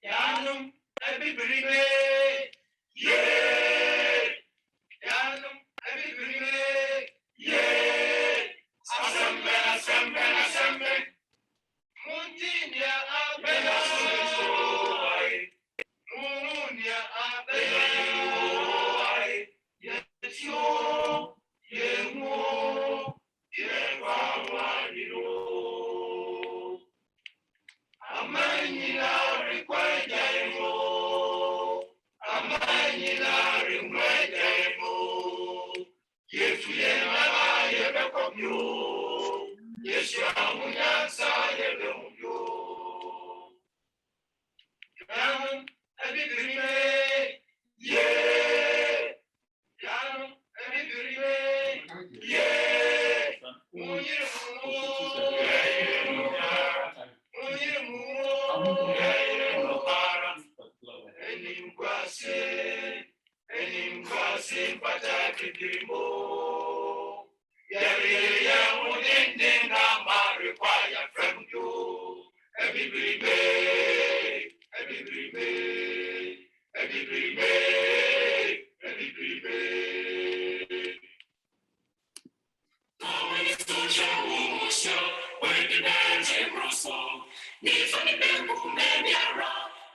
Yanum, everybody, yeah. Yanum, everybody, yeah. Assemble. Mundinia abela soai. Mununia abela soai. Yesio, yemo, yewawaniro. Amanyina rekwajemo. Amanyina rekwajemo. Yesu yemaba yebekomyo. Yesu amunyansa yebemyo. Yanum ebibirime. Yeah. Yanum ebibirime. Yeah. Munyirumu. Enimkwase patakidimo. Yariya unende na marikwaya from you. Everybody,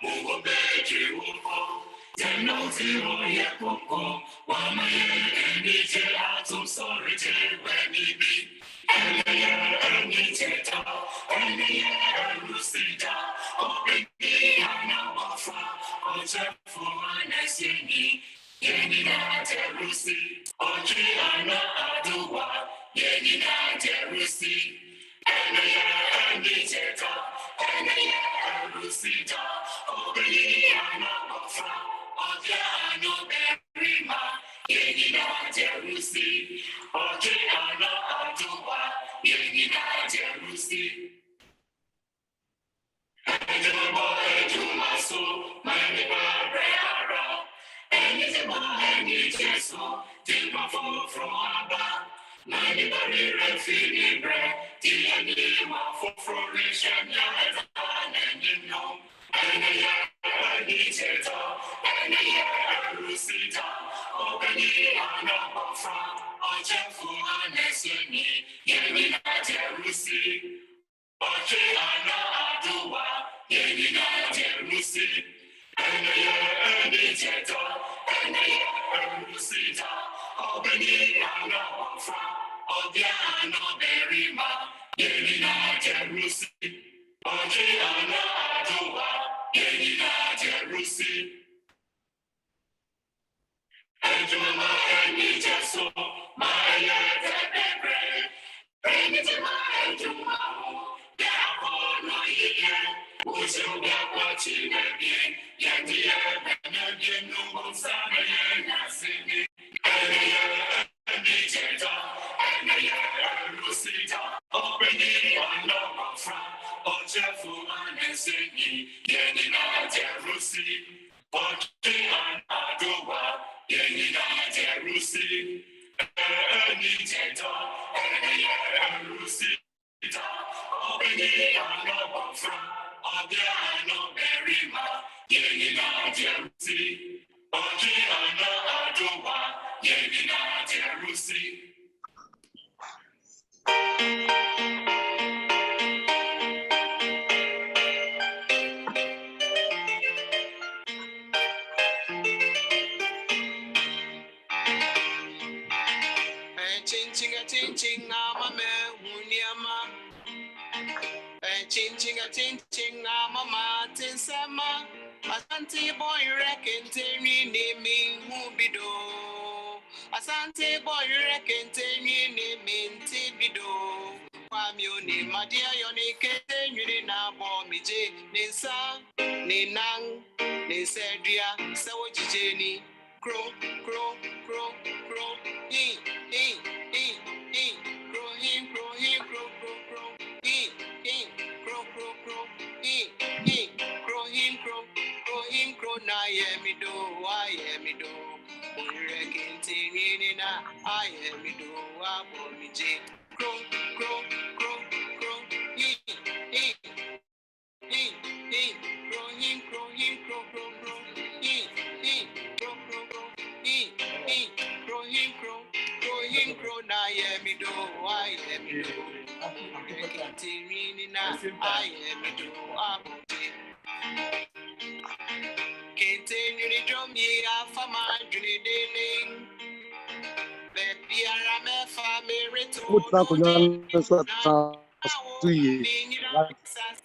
Mungu beji uko,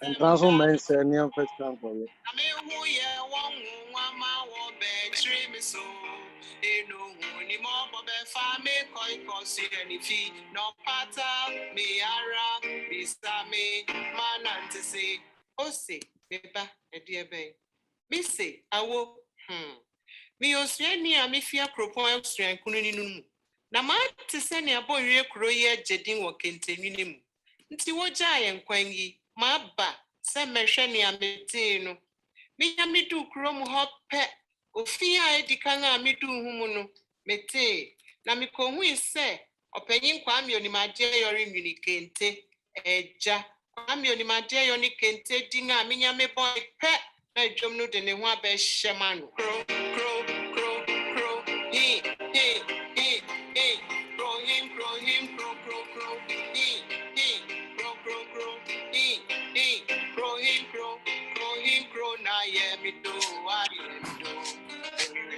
And transform mindset near first come for you. Missy, awo, mi osreni a mifia kropon osren kununi numu. Na ma te se ne aboyre kuro ye jedin wo kentenwini mu. Nti woja ye nkwan yi, ma ba se mehwe ne amete no. Mi nya midu kuro mu ho pe. Ofi a edikan a midu hu mu no, mete. Na mi ko hu se opanyin Kwame Onimade yori nwini kente eja. Kwame Onimade yoni kente dinga mi nya me boy pe. Na dwom no de ne ho abehye no. Kro he kro him kro he kro him kro na ye mi do I am do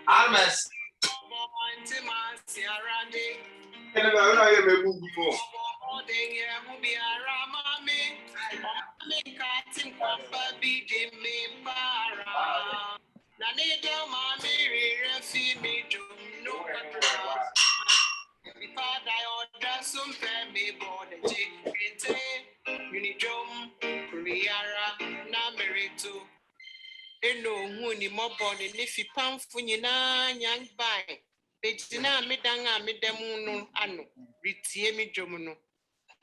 Almas. Eno huni moboni nifi pamfu nyina nyang bai. Bejina midanga midemu anu. Ritie mi jomuno.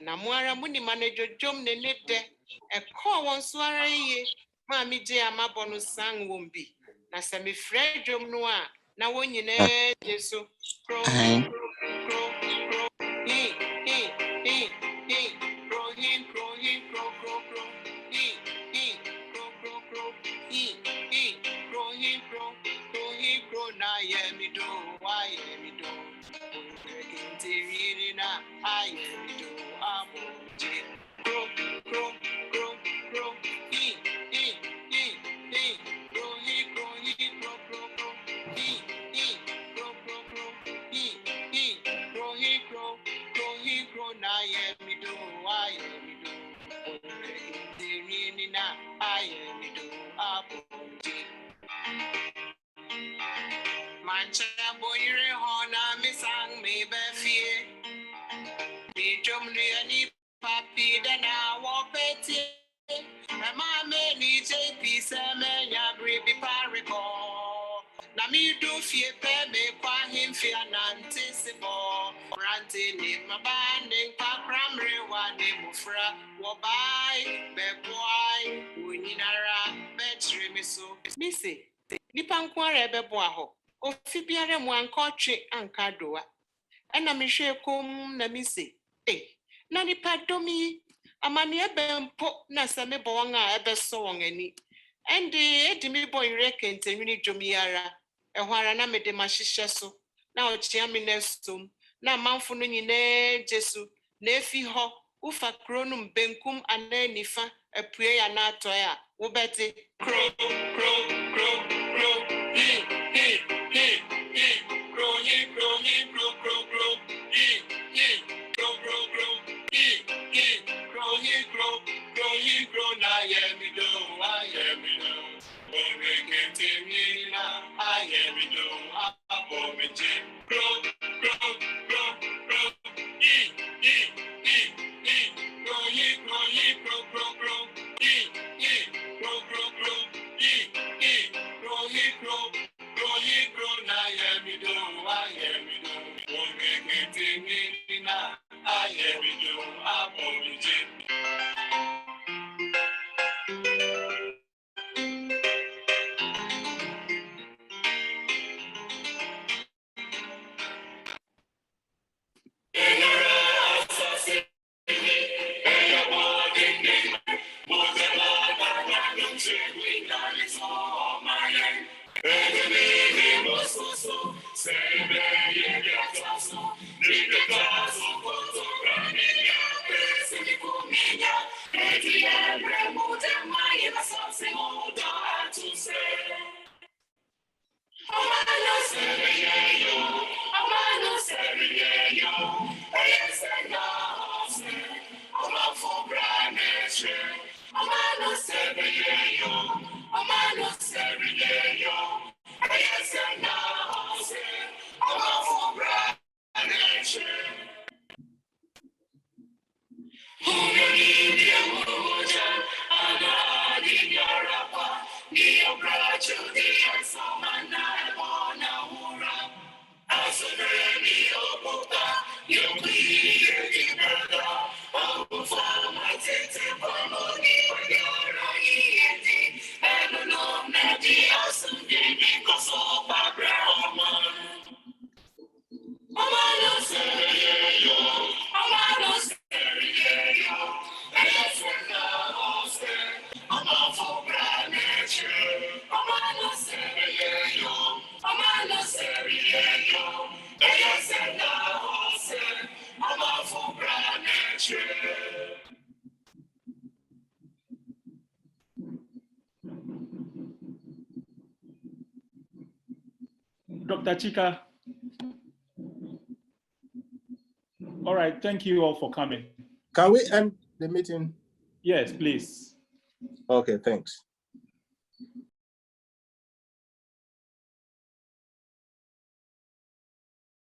Na muara muni manejo jom ne nede. E ko won swara ye. Ma mi je amabonu sang wombi. Na se mi fre jom no a. Na wonyine jesu. Kro kro kro. He. Kro him kro kro kro. He. Kro kro. He. Kro him kro na ye mi do. Why ye mi do. Interior na I ye mi do. Amo. Kro. He. Kro kro. He. Kro na ye mi do. Why ye mi do. Interior na I ye mi do. Amo. Mancha boyre hona misang me befie. Me jomni ani papi dana wopeti. Ma me ni JP se me nya bribi pariko. Na mi do fie pe me kwa him fie anante sibo. Rante ni mabande pa kramre wa ni mufra. Wobai be boy uninara betre me so. Missy. Nipa nkwara ebebo aho ofi biare mu ankotwe ankadoa ena mehwe kom na misi na nipa domi amane ebempo na se me bo won a ebeso won ani ende edi me bo ire kentenwini dwomi ara ehwara na mede mahihye so na ochia me nesum na manfo no nyine jesu na efi ho ufa kronum benkum ananifa apue ya na atoya wo beti kro Dr. Chika. All right, thank you all for coming. Can we end the meeting? Yes, please. Okay, thanks.